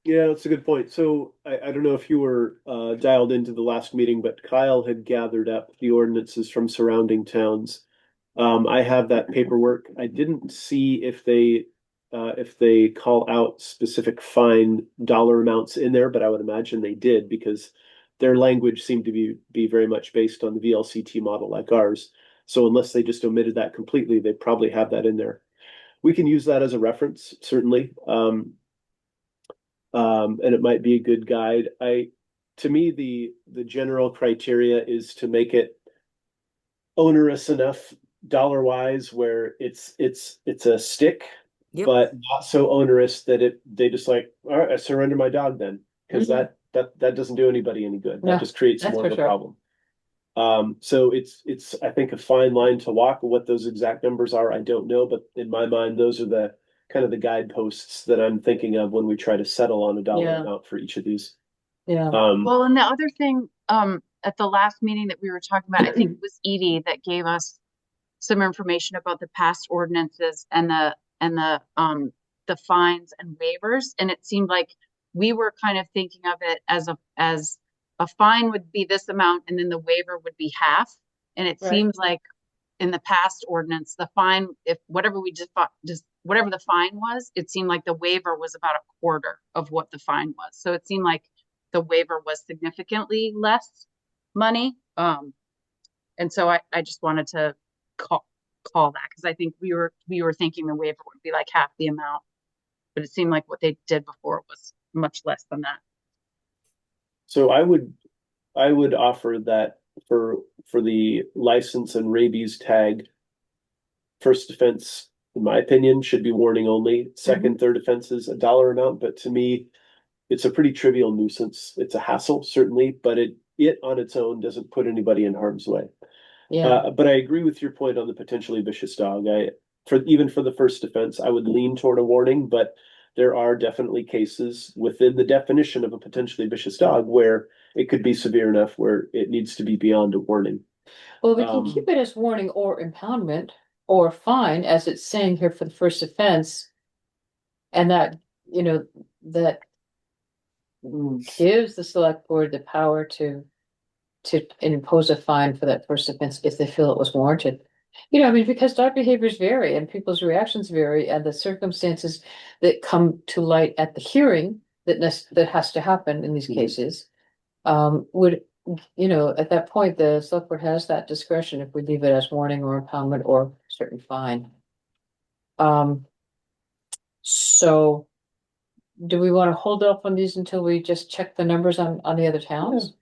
Yeah, that's a good point. So I don't know if you were dialed into the last meeting, but Kyle had gathered up the ordinances from surrounding towns. I have that paperwork. I didn't see if they call out specific fine dollar amounts in there, but I would imagine they did because their language seemed to be very much based on the VLCT model like ours. So unless they just omitted that completely, they probably have that in there. We can use that as a reference, certainly. And it might be a good guide. To me, the general criteria is to make it onerous enough dollar wise where it's a stick, Yep. but not so onerous that they just like, all right, I surrender my dog then. Because Mhm. that doesn't do anybody any good. No, That just creates that's more for of a sure. problem. So it's I think a fine line to walk. What those exact numbers are, I don't know, but in my mind, those are the kind of the guideposts that I'm thinking of when we try to settle on a dollar Yeah. amount for each of these. Yeah. Well, and the other thing, at the last meeting that we were talking about, I think it was Edie that gave us some information about the past ordinances and the fines and waivers. And it seemed like we were kind of thinking of it as a fine would be this amount and then the waiver would be half. And it Right. seems like in the past ordinance, the fine, if whatever we just whatever the fine was, it seemed like the waiver was about a quarter of what the fine was. So it seemed like the waiver was significantly less money. And so I just wanted to call that because I think we were thinking the waiver would be like half the amount, but it seemed like what they did before was much less than that. So I would offer that for the license and rabies tag, first offense, in my opinion, should be warning only. Second, third offenses, a dollar amount, but to me, it's a pretty trivial nuisance. It's a hassle, certainly, but it on its own doesn't put anybody in harm's way. Yeah. But I agree with your point on the potentially vicious dog. Even for the first offense, I would lean toward a warning, but there are definitely cases within the definition of a potentially vicious dog where it could be severe enough where it needs to be beyond a warning. Well, we can keep it as warning or impoundment or fine, as it's saying here for the first offense. And that, that gives the select board the power to impose a fine for that first offense if they feel it was warranted. I mean, because dog behaviors vary and people's reactions vary and the circumstances that come to light at the hearing that has to happen in these cases, would, at that point, the select board has that discretion if we leave it as warning or impoundment or certain fine. So do we want to hold off on these until we just check the numbers on the other towns?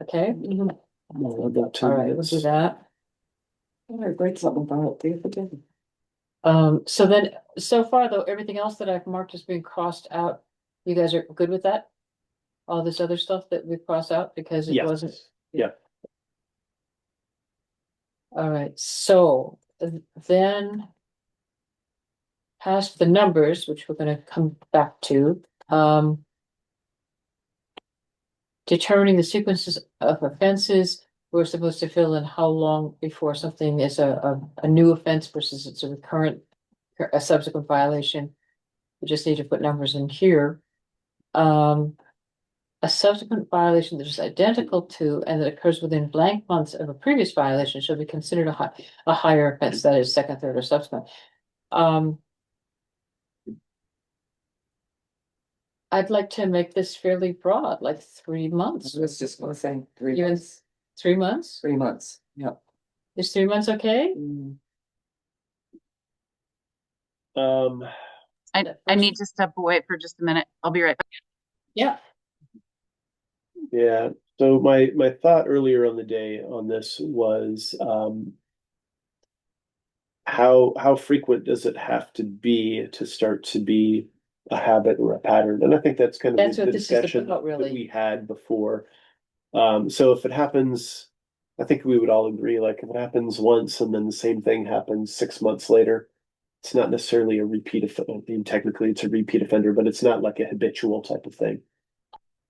Okay, About 2 all right, we'll minutes. do that. I read something about it the other day. So then, so far though, everything else that I've marked as being crossed out, you guys are good with that? All this other stuff that we cross out because it Yes. wasn't, Yeah. all right, so then past the numbers, which we're gonna come back to, determining the sequences of offenses, we're supposed to fill in how long before something is a new offense versus it's a subsequent violation. We just need to put numbers in here. A subsequent violation that is identical to and that occurs within blank months of a previous violation shall be considered a higher offense, that is second, third, or subsequent. I'd like to make this fairly broad, like 3 months. I was just gonna say 3 Even months, 3 months? 3 months, yeah. Is 3 months okay? Mm. Um, I need to step away for just a minute. I'll be right back. Yeah, yeah. So my thought earlier on the day on this was how frequent does it have to be to start to be a habit or a pattern? And I think that's kind of That's the what this is discussion about, really. that we had before. So if it happens, I think we would all agree, like if it happens once and then the same thing happens 6 months later, it's not necessarily a repeat offender. I mean, technically it's a repeat offender, but it's not like a habitual type of thing.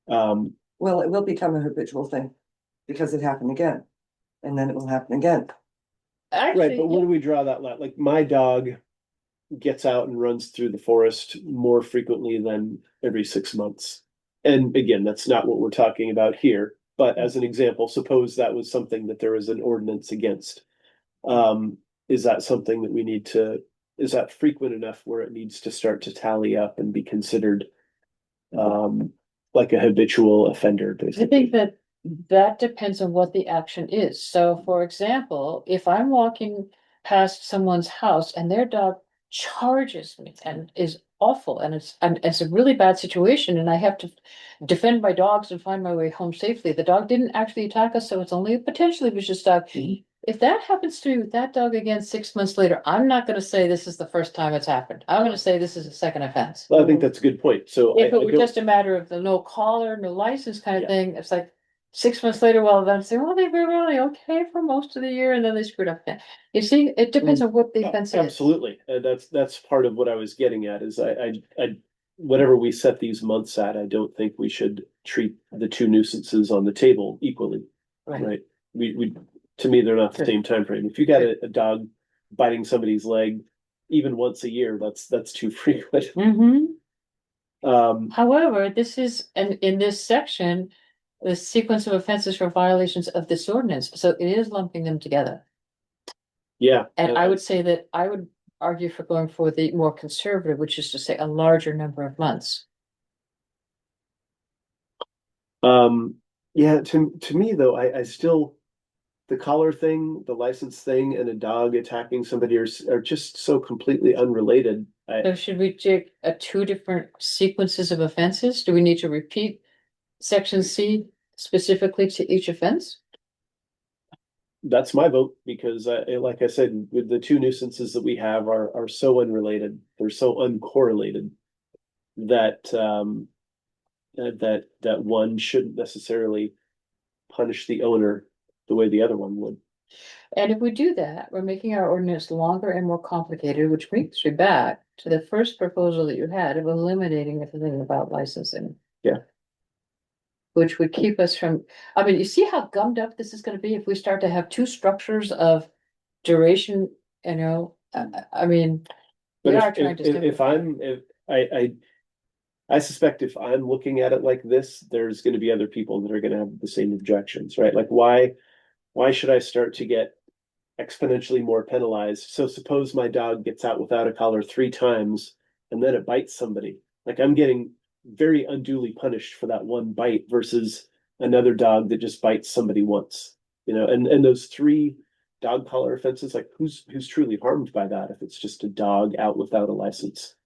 Well, it will become a habitual thing because it happened again, and then it will happen again. Right, actually, but where do we draw that line? Like my dog gets out and runs through the forest more frequently than every 6 months. And again, that's not what we're talking about here. But as an example, suppose that was something that there is an ordinance against. Is that something that we need to, is that frequent enough where it needs to start to tally up and be considered like a habitual offender, I basically? think that depends on what the action is. So for example, if I'm walking past someone's house and their dog charges me and is awful, and it's a really bad situation, and I have to defend my dogs and find my way home safely. The dog didn't actually attack us, so it's only a potentially vicious dog. If that happens to that dog again 6 months later, I'm not gonna say this is the first time it's happened. I'm gonna say this is a second offense. Well, I think that's a good point. So If I it were don't, just a matter of the no collar, no license kind of Yeah. thing, it's like 6 months later, well, then say, well, they were really okay for most of the year and then they screwed up again. You see, it depends on what the offense is. absolutely. That's part of what I was getting at is whatever we set these months at, I don't think we should treat the two nuisances on the table equally, right? To me, they're not the Sure. same time frame. If you got a dog biting somebody's leg even once a year, that's too frequent. However, this is, and in this section, the sequence of offenses for violations of this ordinance, so it is lumping them together. Yeah. And I would say that I would argue for going for the more conservative, which is to say a larger number of months. Yeah, to me though, I still, the collar thing, the license thing, and a dog attacking somebody are just so completely unrelated. So should we take two different sequences of offenses? Do we need to repeat section C specifically to each offense? That's my vote because, like I said, with the two nuisances that we have are so unrelated, they're so uncorrelated that that one shouldn't necessarily punish the owner the way the other one would. And if we do that, we're making our ordinance longer and more complicated, which brings me back to the first proposal that you had of eliminating the thing about licensing. Yeah. Which would keep us from, I mean, you see how gummed up this is gonna be if we start to have two structures of duration, you know, I mean. We But are trying to simplify. I suspect if I'm looking at it like this, there's going to be other people that are going to have the same objections, right? Like why should I start to get exponentially more penalized? So suppose my dog gets out without a collar 3 times and then it bites somebody. Like I'm getting very unduly punished for that one bite versus another dog that just bites somebody once, and those 3 dog collar offenses, like who's truly harmed by that if it's just a dog out without a license?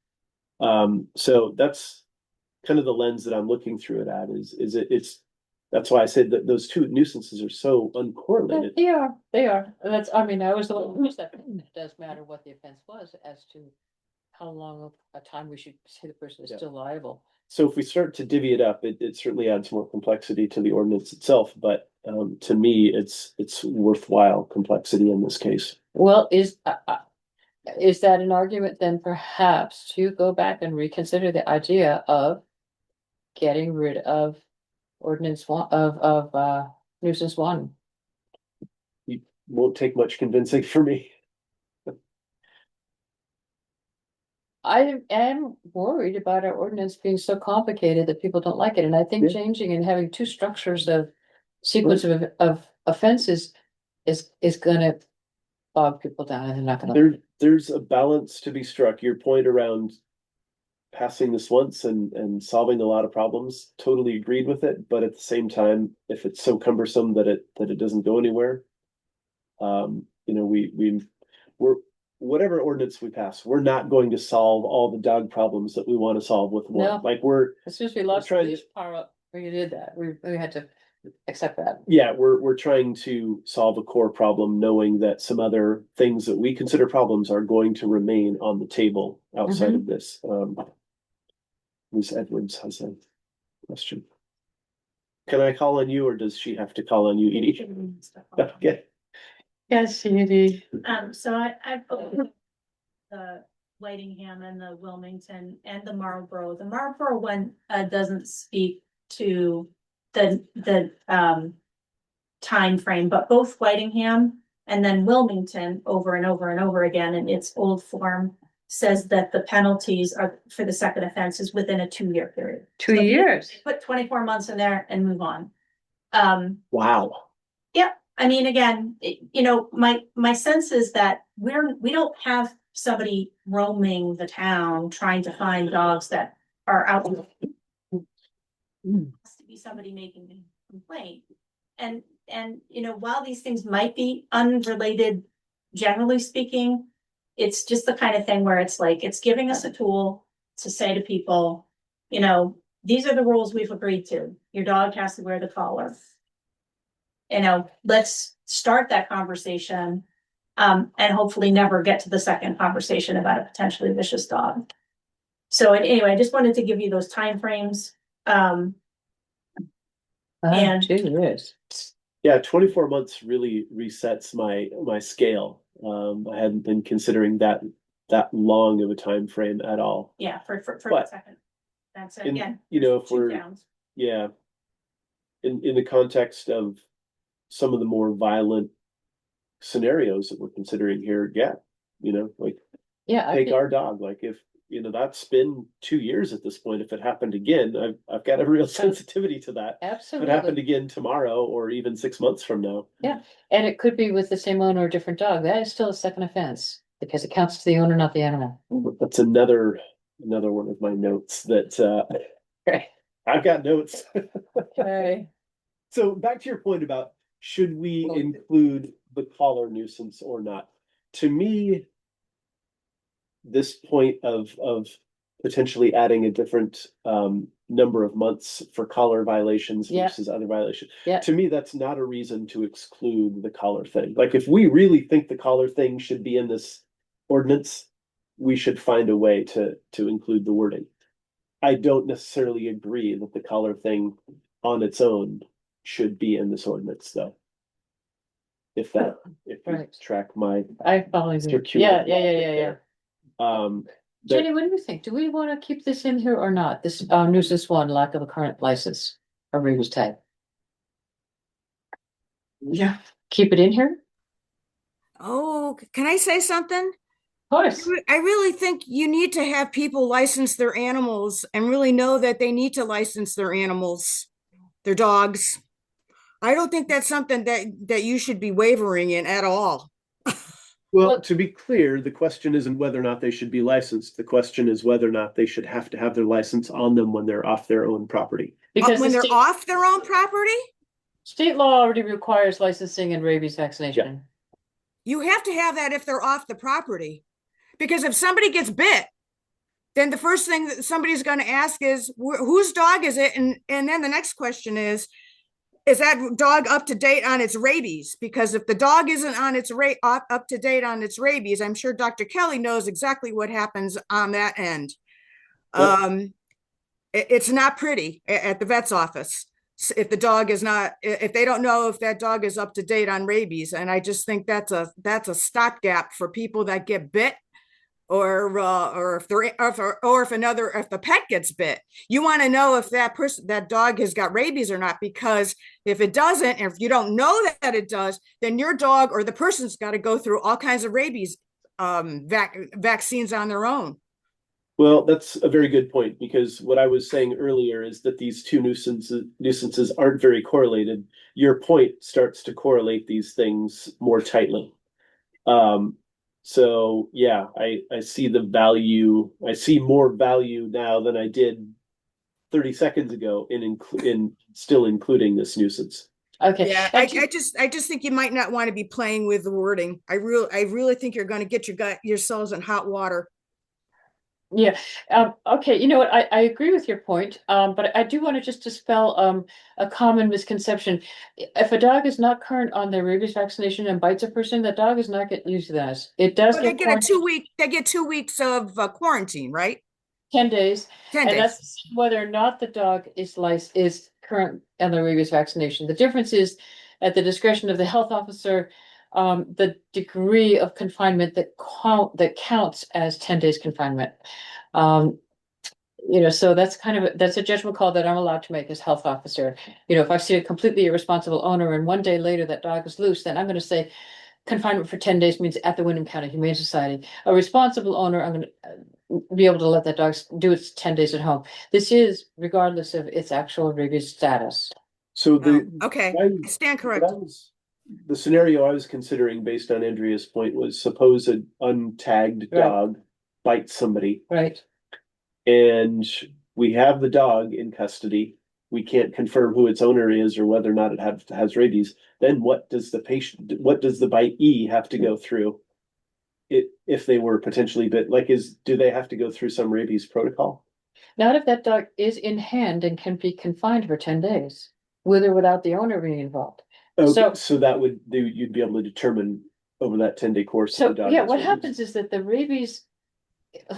So that's kind of the lens that I'm looking through it at it's that's why I said that those two nuisances are so uncorrelated. They are, that's, I mean, I was the one who used that, it does matter what the offense was as to how long of a time we should say the person is Yeah. still liable. So if we start to divvy it up, it certainly adds more complexity to the ordinance itself, but to me, it's worthwhile complexity in this case. Well, is that an argument then perhaps to go back and reconsider the idea of getting rid of ordinance one of nuisance one? It won't take much convincing for me. I am worried about our ordinance being so complicated that people don't like it, and I think Yeah. changing and having two structures of sequence of offenses is gonna bog people down and they're not gonna. There's a balance to be struck. Your point around passing this once and solving a lot of problems, totally agreed with it. But at the same time, if it's so cumbersome that it doesn't go anywhere, we're whatever ordinance we pass, we're not going to solve all the dog problems that we want to solve with one. No. Like As soon as we lost trying police power, we did that. We had to accept that. yeah, we're trying to solve a core problem, knowing that some other things that we consider problems are going to remain on the table outside of this. Ms. Edwards has a question. Can I call on you, or does she have to call on you, Edie? Okay. Yes, Edie. So I've the Whitingham and the Wilmington and the Marlboro. The Marlboro one doesn't speak to the time frame, but both Whitingham and then Wilmington over and over and over again in its old form says that the penalties are for the second offense is within a 2-year period. 2 So years. put 24 months in there and move on. Wow. Yeah, I mean, again, my sense is that we don't have somebody roaming the town trying to find dogs that are out. Has to be somebody making a complaint. And while these things might be unrelated, generally speaking, it's just the kind of thing where it's like, it's giving us a tool to say to people, you know, these are the rules we've agreed to. Your dog has to wear the collar. You know, let's start that conversation, and hopefully never get to the second conversation about a potentially vicious dog. So anyway, I just wanted to give you those timeframes. And- Gee whiz. Yeah, 24 months really resets my scale. I hadn't been considering that long of a time frame at all. Yeah, for the But second. That's in- again. you know, if two we're- downs. Yeah. In the context of some of the more violent scenarios that we're considering here, yeah, you know, like Yeah, take our dog, like if, you know, that's been 2 years at this point. If it happened again, I've got a real sensitivity to that. If it happened absolutely. again tomorrow or even 6 months from now. And it could be with the same owner or different dog. That is still a second offense because it counts to the owner, not the animal. That's another one of my notes that Okay. I've got notes. Okay. So back to your point about should we Well- include the collar nuisance or not? To me, this point of potentially adding a different number of months for collar violations Yeah. versus other violations. Yeah. To me, that's not a reason to exclude the collar thing. Like if we really think the collar thing should be in this ordinance, we should find a way to include the wording. I don't necessarily agree that the collar thing on its own should be in this ordinance, though. If you Right. track my I follow you. circular. Yeah. Um, Jenny, what do you think? Do we want to keep this in here or not? This nuisance one, lack of a current license or reader's tag. Yeah, Keep it in here? Oh, can I say something? Of course. I really think you need to have people license their animals and really know that they need to license their animals, their dogs. I don't think that's something that you should be wavering in at all. well, to be clear, the question isn't whether or not they should be licensed. The question is whether or not they should have to have their license on them when they're off their own property. Because When the they're off their own property, state law already requires licensing and rabies vaccination. you have to have that if they're off the property. Because if somebody gets bit, then the first thing that somebody's going to ask is, whose dog is it? And then the next question is that dog up to date on its rabies? Because if the dog isn't on its up to date on its rabies, I'm sure Dr. Kelly knows exactly what happens on that end. Well- It's not pretty at the vet's office if the dog is not, if they don't know if that dog is up to date on rabies. And I just think that's a stopgap for people that get bit, or if the pet gets bit. You want to know if that dog has got rabies or not, because if it doesn't, and if you don't know that it does, then your dog or the person's got to go through all kinds of rabies vaccines on their own. Well, that's a very good point, because what I was saying earlier is that these two nuisances aren't very correlated. Your point starts to correlate these things more tightly. So yeah, I see the value. I see more value now than I did 30 seconds ago in still including this nuisance. Okay. Yeah, I just think you might not want to be playing with the wording. I really think you're going to get yourselves in hot water. Yeah, okay, you know what, I agree with your point, but I do want to just dispel a common misconception. If a dog is not current on their rabies vaccination and bites a person, that dog does not get euthanized. It does But they get get they get 2 weeks of quarantine, right? 10 days, 10 and that's days. to see whether or not the dog is current on the rabies vaccination. The difference is at the discretion of the health officer, the degree of confinement that counts as 10 days confinement. So that's that's a judgment call that I'm allowed to make as health officer. If I see a completely irresponsible owner and one day later that dog is loose, then I'm going to say confinement for 10 days means at the Wyndham County Humane Society. A responsible owner, I'm going to be able to let that dog do its 10 days at home. This is regardless of its actual rabies status. So Okay, I stand correct. The scenario I was considering based on Andrea's point was, suppose an untagged Right. dog bites somebody, Right. and we have the dog in custody. We can't confirm who its owner is or whether or not it has rabies. Then what does the bitee have to go through if they were potentially bit, do they have to go through some rabies protocol? Not if that dog is in hand and can be confined for 10 days, with or without the owner being involved. Okay, So- so you'd be able to determine over that 10-day course. if So, the dog yeah, has what rabies. happens is that the rabies,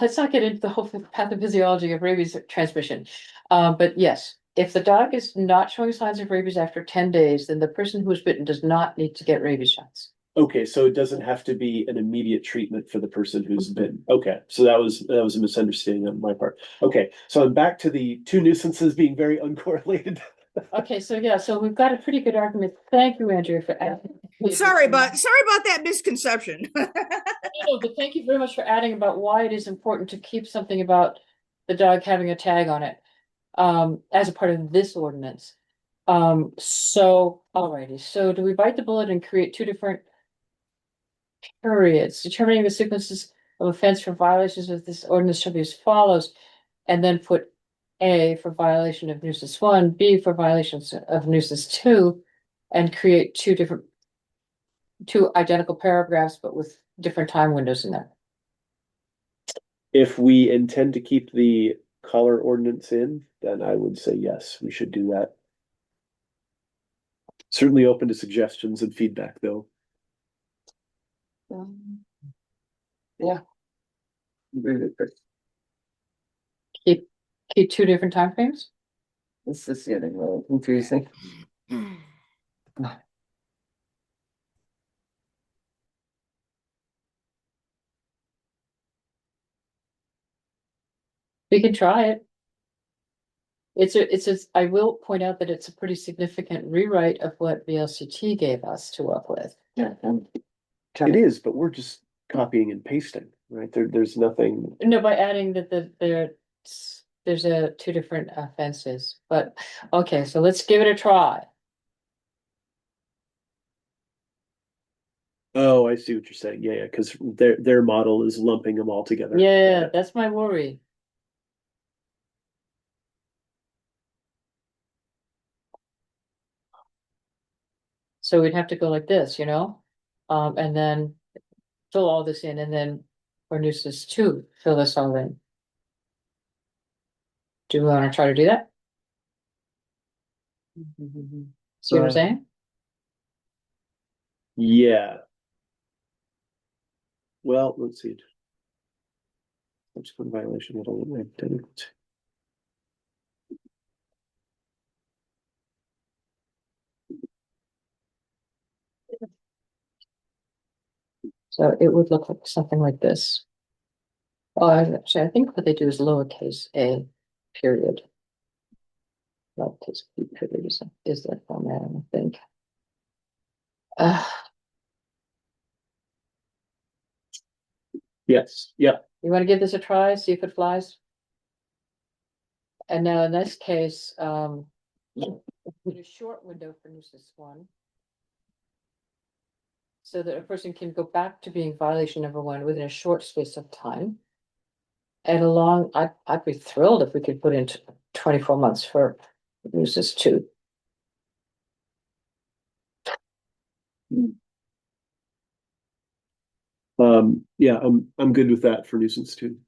let's not get into the whole pathophysiology of rabies transmission. But yes, if the dog is not showing signs of rabies after 10 days, then the person who was bitten does not need to get rabies shots. Okay, so it doesn't have to be an immediate treatment for the person who's bitten. Okay, so that was a misunderstanding on my part. Okay, so I'm back to the two nuisances being very uncorrelated. Okay, so yeah, so we've got a pretty good argument. Thank you, Andrea, for adding. Sorry about that misconception. No, but thank you very much for adding about why it is important to keep something about the dog having a tag on it, as a part of this ordinance. So, alrighty, so do we bite the bullet and create two different periods? Determining the sequences of offense for violations of this ordinance shall be as follows, and then put A for violation of nuisance 1, B for violations of nuisance 2, and create two identical paragraphs, but with different time windows in there. If we intend to keep the collar ordinance in, then I would say yes, we should do that. Certainly open to suggestions and feedback, though. Yeah. Really good. Keep two different time frames? This is getting really confusing. We can try it. I will point out that it's a pretty significant rewrite of what VLCT gave us to work with. Yeah. It is, but we're just copying and pasting, right? There's nothing. No, by adding that there's two different offenses, but okay, so let's give it a try. Oh, I see what you're saying. Yeah, because their model is lumping them all together. Yeah, that's my worry. So we'd have to go like this, and then fill all this in, and then for nuisance 2, fill this all in. Do we want to try to do that? See what I'm saying? Yeah. Well, let's see. Subsequent violation of the So it would look like something like this. Oh, actually, I think what they do is lowercase a period. Lowercase b period is that format, I think. Yes, yeah. You want to give this a try, see if it flies? And now in this case, put a short window for nuisance 1. So that a person can go back to being violation number 1 within a short space of time. And I'd be thrilled if we could put in 24 months for nuisance 2. Yeah, I'm good with that for nuisance 2.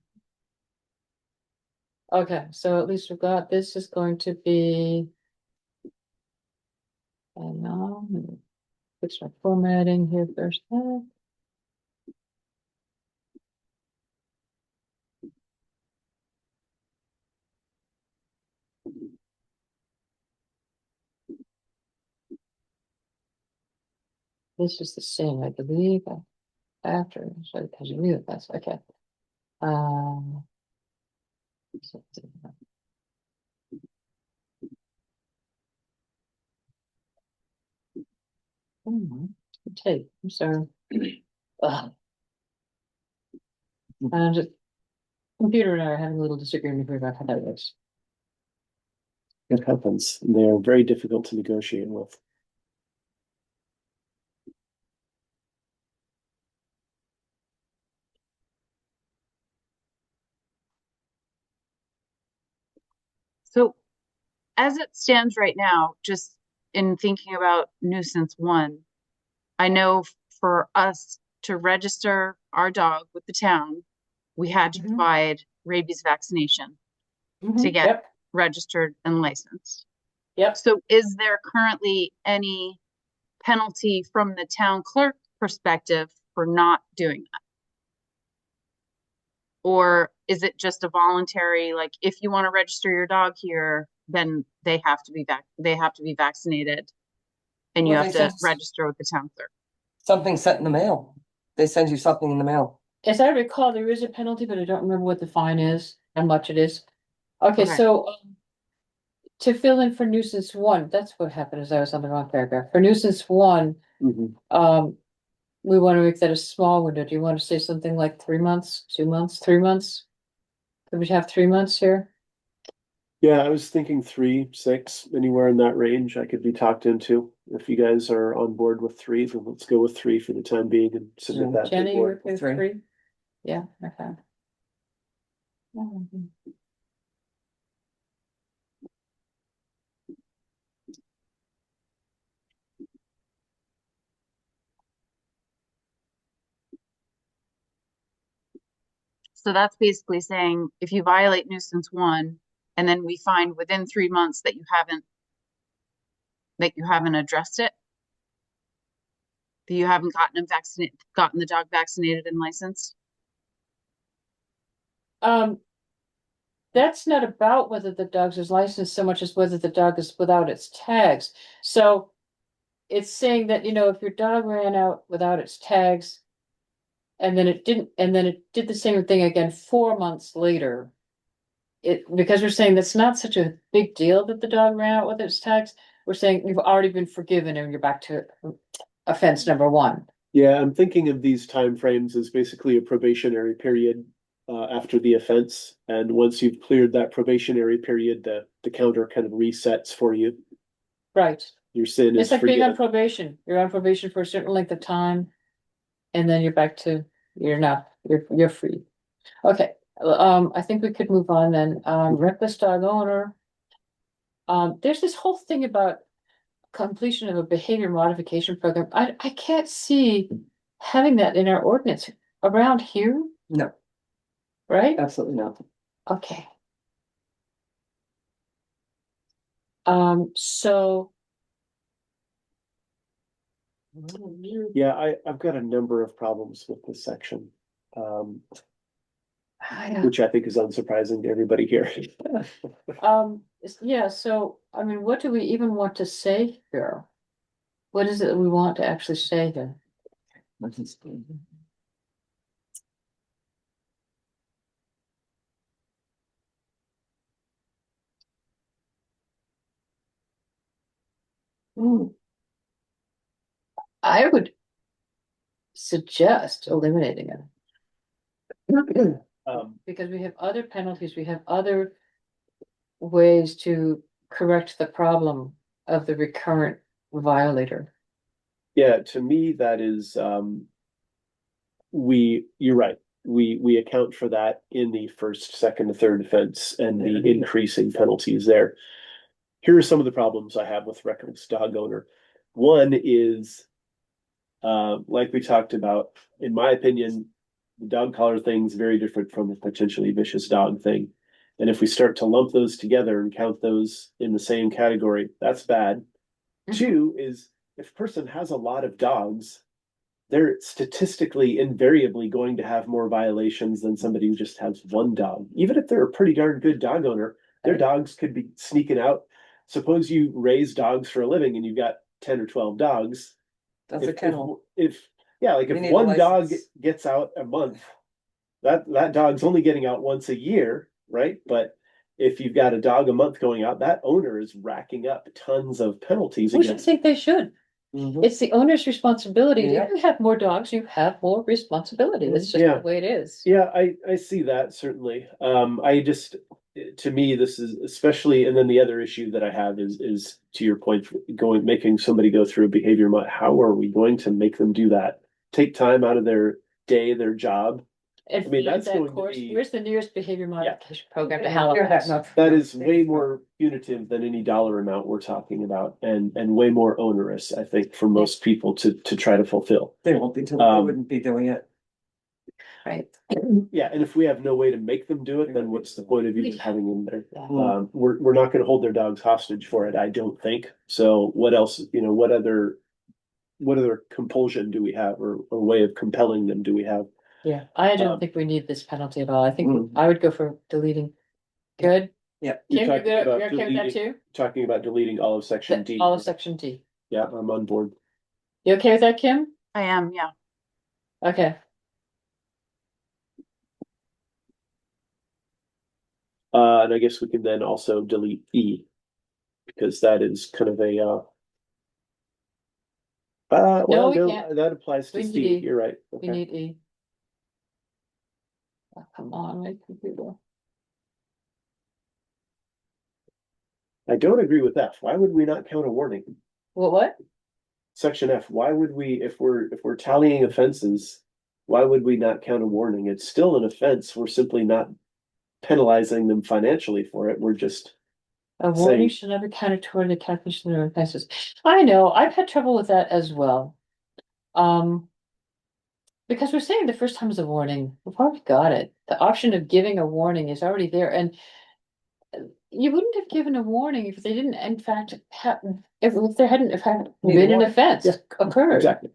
Okay, so at least we've got, this is going to be. And now, fix my formatting here first. This is the same, I believe, after, so because you knew that's okay. Tape, I'm sorry. Ugh. Just computer and I are having a little disagreement here about how that works. It happens. They are very difficult to negotiate with. So as it stands right now, just in thinking about nuisance 1, I know for us to register our dog with the town, we had to Mhm. provide rabies vaccination to get Yep, registered and licensed. yep. So is there currently any penalty from the town clerk perspective for not doing that? Or is it just a voluntary, like, if you want to register your dog here, then they have to be vaccinated and you Well, have they to send register with the town clerk? something sent in the mail. They send you something in the mail. As I recall, there is a penalty, but I don't remember what the fine is, how much it is. Okay, Okay. so to fill in for nuisance one, that's what happened, is I was on the wrong paragraph. For nuisance one, Mhm. we want to make that a small window. Do you want to say something like 3 months, 2 months, 3 months? Could we have 3 months here? Yeah, I was thinking 3, 6, anywhere in that range I could be talked into. If you guys are on board with 3, then let's go with 3 for the time being and submit Yeah. that to the Jenny, you board. okay with Three. 3? Yeah, okay. Mhm. So that's basically saying if you violate nuisance one, and then we find within 3 months that you haven't addressed it, that you haven't gotten the dog vaccinated and licensed. Um, that's not about whether the dog is licensed so much as whether the dog is without its tags. So it's saying that, if your dog ran out without its tags and then it didn't, and then it did the same thing again 4 months later. Because we're saying that's not such a big deal that the dog ran out with its tags. We're saying you've already been forgiven and you're back to offense number one. Yeah, I'm thinking of these timeframes as basically a probationary period after the offense. And once you've cleared that probationary period, the counter kind of resets for you. Right. Your sin It's is like being on forgiven. probation. You're on probation for a certain length of time. And then you're back to, you're free. Okay, I think we could move on then. Reckless dog owner. There's this whole thing about completion of a behavior modification program. I can't see having that in our ordinance around here, No, right? absolutely not. Okay. So. Yeah, I've got a number of problems with this section, which I think is unsurprising to everybody here. Yeah, so, I mean, what do we even want to say here? What is it we want to actually say here? I would suggest eliminating it. Because we have other penalties, we have other ways to correct the problem of the recurrent violator. Yeah, to me, that is, you're right. We account for that in the first, second, and third offense and the increasing penalties there. Here are some of the problems I have with reckless dog owner. One is, like we talked about, in my opinion, the dog collar thing is very different from a potentially vicious dog thing. And if we start to lump those together and count those in the same category, that's bad. Two is if a person has a lot of dogs, they're statistically invariably going to have more violations than somebody who just has one dog. Even if they're a pretty darn good dog owner, their dogs could be sneaking out. Suppose you raise dogs for a living and you've got 10 or 12 dogs. That's a kennel. If We need a one dog license. gets out a month, that dog's only getting out once a year, right? But if you've got a dog a month going out, that owner is racking up tons of penalties Which I against. think they should. Mhm. It's the owner's responsibility. Yeah. If you have more dogs, you have more responsibility. That's just Yeah. the way it is. Yeah, I see that certainly. To me, this is especially, and then the other issue that I have is to your point, making somebody go through a behavior how are we going to make them do that? Take time out of their day, their job. And I mean, fund that's that going to course. be- Where's the nearest behavior modification program to Yeah, Halifax? That is way more punitive than any dollar amount we're talking about, and way more onerous, I think, for most people to try to fulfill. They won't be doing, they wouldn't be doing it. Right. Yeah, and if we have no way to make them do it, then what's the point of even having them there? Yeah. We're not gonna hold their dogs hostage for it, I don't think. So what else, what other compulsion do we have or a way of compelling them do we have? Yeah, I don't Um, think we need this penalty at all. I think Mm. I would go for deleting. Good. Yeah. You're Kim, you're talking good, about you're okay with that deleting- too? Talking about deleting all of section D. All of section D. Yeah, I'm on board. You okay with that, Kim? I am, yeah. Okay, And I guess we can then also delete E, because that is kind of a, No, well, we no, can't. that applies to We need C, E. you're right. we Okay. need E. Oh, come on, my computer. I don't agree with F. Why would we not count a warning? What? Section F, why would we, if we're tallying offenses, why would we not count a warning? It's still an offense. We're simply not penalizing them financially for it. We're just, A warning Saying- should never be counted toward the calculation of offenses. I know, I've had trouble with that as well. Because we're saying the first time is a warning, we've already got it. The option of giving a warning is already there, and you wouldn't have given a warning if they didn't, in fact, have, if there hadn't, in fact, Need a been an warning. offense Yeah, occurred. exactly.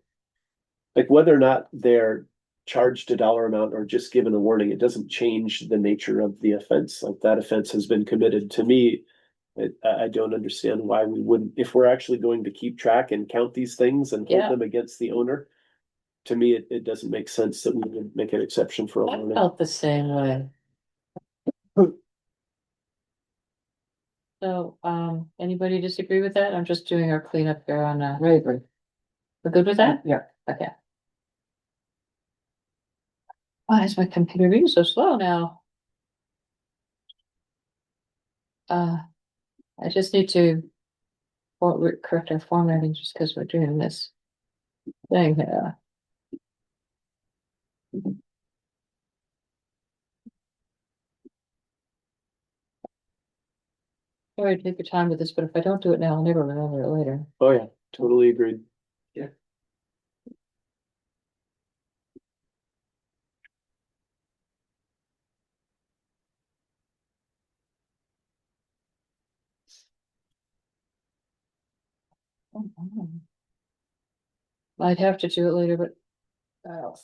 Like whether or not they're charged a dollar amount or just given a warning, it doesn't change the nature of the offense. Like that offense has been committed. To me, I don't understand why we wouldn't, if we're actually going to keep track and count these things and hold Yeah. them against the owner. To me, it doesn't make sense that we would make an exception for a I warning. felt the same way. So, anybody disagree with that? I'm just doing our cleanup here on, Rayburn. We're good with that? Yeah. Okay. Why is my computer being so slow now? I just need to correct our formatting just because we're doing this thing here. Sorry to take your time with this, but if I don't do it now, I'll never remember it later. Oh, yeah, totally agreed. I'd have to do it later, but. Oh.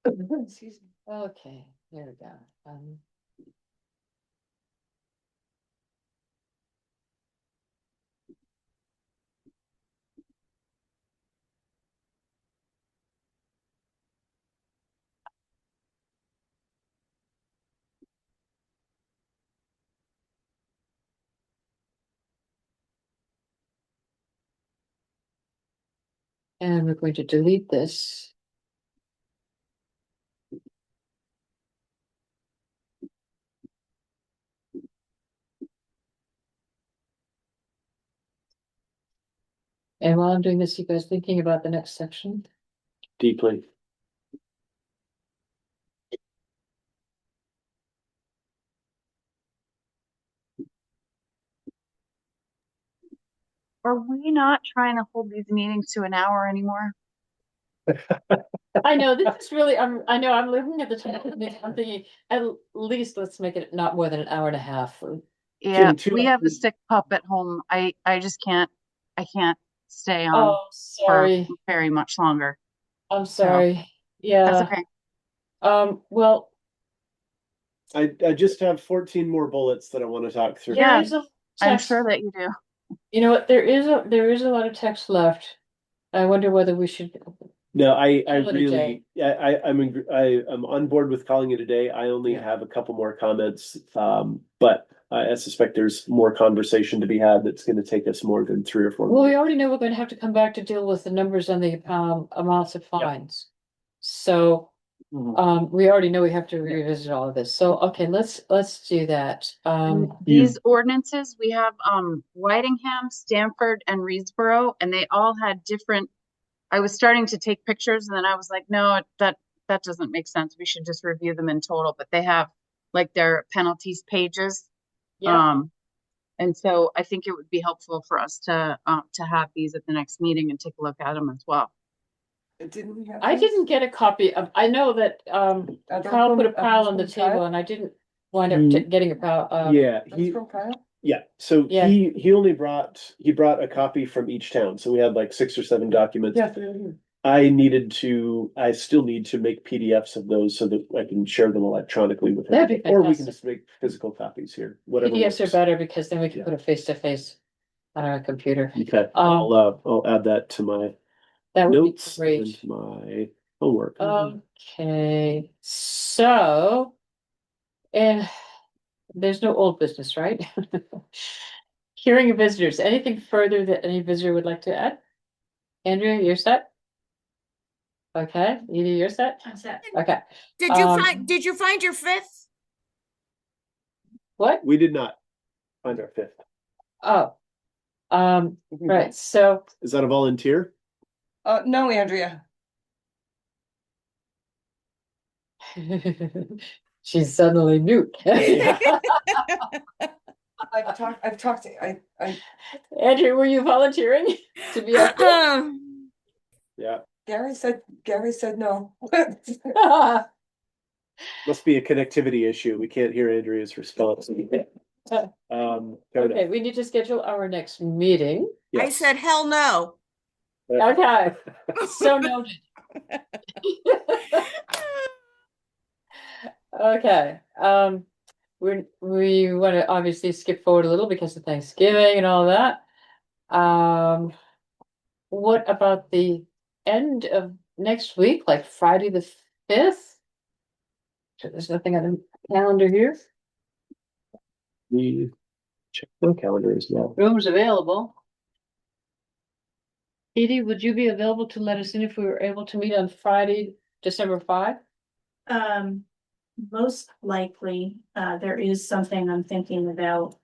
Excuse me. Okay, there we go. And we're going to delete this. And while I'm doing this, you guys thinking about the next section? Deeply. Are we not trying to hold these meetings to an hour anymore? I know, this is really, I know, I'm looking at the time, I'm thinking, at least let's make it not more than an hour and a half. Yeah, Kim, two we have a hours- sick pup at home. I just can't, I can't stay on Oh, for sorry, very much longer. I'm sorry, That's yeah, okay. well, I just have 14 more bullets that I want to talk through. there Yeah. is a I'm text, sure that you do. you know what, there is a lot of text left. I wonder whether we should, No, I Call it a really, I'm on board with calling it a day. I only Yeah. have a couple more comments. But I suspect there's more conversation to be had that's going to take us more than 3 or 4 well, we minutes. already know we're gonna have to come back to deal with the numbers on the, amounts of fines. So, Mhm. we already know we have to revisit all of this, so, okay, let's do that, These ordinances, we have Whitingham, Stamford, and Reedsboro, and they all had different. I was starting to take pictures, and then I was like, no, that doesn't make sense. We should just review them in total. But they have like their penalties pages. yeah. And so I think it would be helpful for us to have these at the next meeting and take a look at them as well. Didn't we have? I those? didn't get a copy of, I know that, Are those Kyle put a from- pile on the from Kyle? table and I didn't wind up Mm. getting a pile, Yeah, That's from Kyle? yeah, so Yeah. he only brought a copy from each town, so we had like 6 or 7 documents. Yeah. I still need to make PDFs of those so that I can share them electronically with That'd be everybody. Or we can fantastic. just make physical copies here, whatever PDFs are works. better because then we can Yeah. put a face-to-face on our computer. Okay, I'll add that to my That would be notes great. and my homework. Okay, so. And there's no old business, right? Hearing of visitors, anything further that any visitor would like to add? Andrea, you're set? Okay, Edie, you're set? I'm set. Okay, Did you find your fifth? what? We did not find our 5th. Oh. Right, so, Is that a volunteer? No, Andrea. she's suddenly mute. I've talked to, Andrea, were you volunteering to be active? Yeah, Gary said no. must be a connectivity issue. We can't hear Andrea's response. Okay, we need to schedule our next meeting. I Yes. said, hell no. Okay, so noted. Okay, we want to obviously skip forward a little because of Thanksgiving and all that. What about the end of next week, like Friday the 5th? There's nothing on the calendar here. We check the calendar as well. Rooms available. Edie, would you be available to let us in if we were able to meet on Friday, December 5? Most likely, there is something I'm thinking about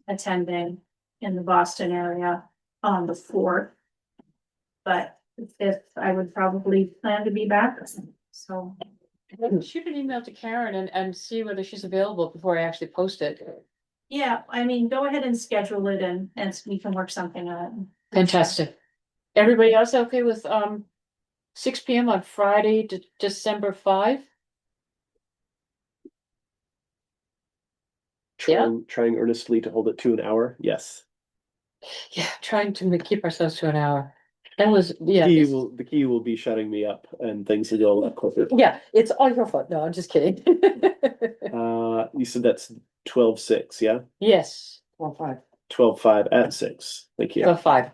attending in the Boston area on the 4th. But the 5th, I would probably plan to be back, so. Shoot an email to Karen and see whether she's available before I actually post it. Yeah, I mean, go ahead and schedule it and we can work something out. Fantastic. Everybody else okay with 6 p.m. on Friday, December 5? Trying earnestly to hold it to an hour. Yes. Yeah, trying to keep ourselves to an hour. That was, yeah. The key will be shutting me up and things will go a lot quicker. Yeah, it's all your fault. No, I'm just kidding. You said that's 12:06, yeah? Yes, 12:05. 12:05 at 6. Thank you. 12:05.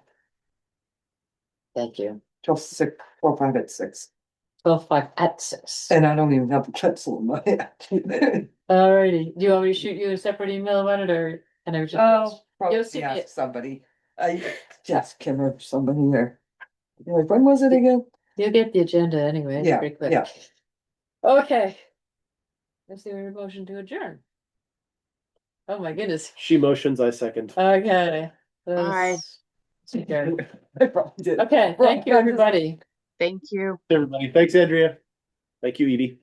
Thank you. 12:06, 12:05 at 6. 12:05 at 6. And I don't even have a pencil in my hand. Alrighty, do you want me to shoot you a separate email about it or? And I just. Oh, You'll probably see ask it. somebody. Jeff Kim or somebody there. You're like, when was it again? You'll get the agenda anyway. It's Yeah, pretty quick. yeah. Okay. Let's see your motion to adjourn. Oh my goodness. She motions, I second. Okay. Aye. Okay, I probably did. thank you, everybody. Thank you. Everybody, thanks, Andrea. Thank you, Edie.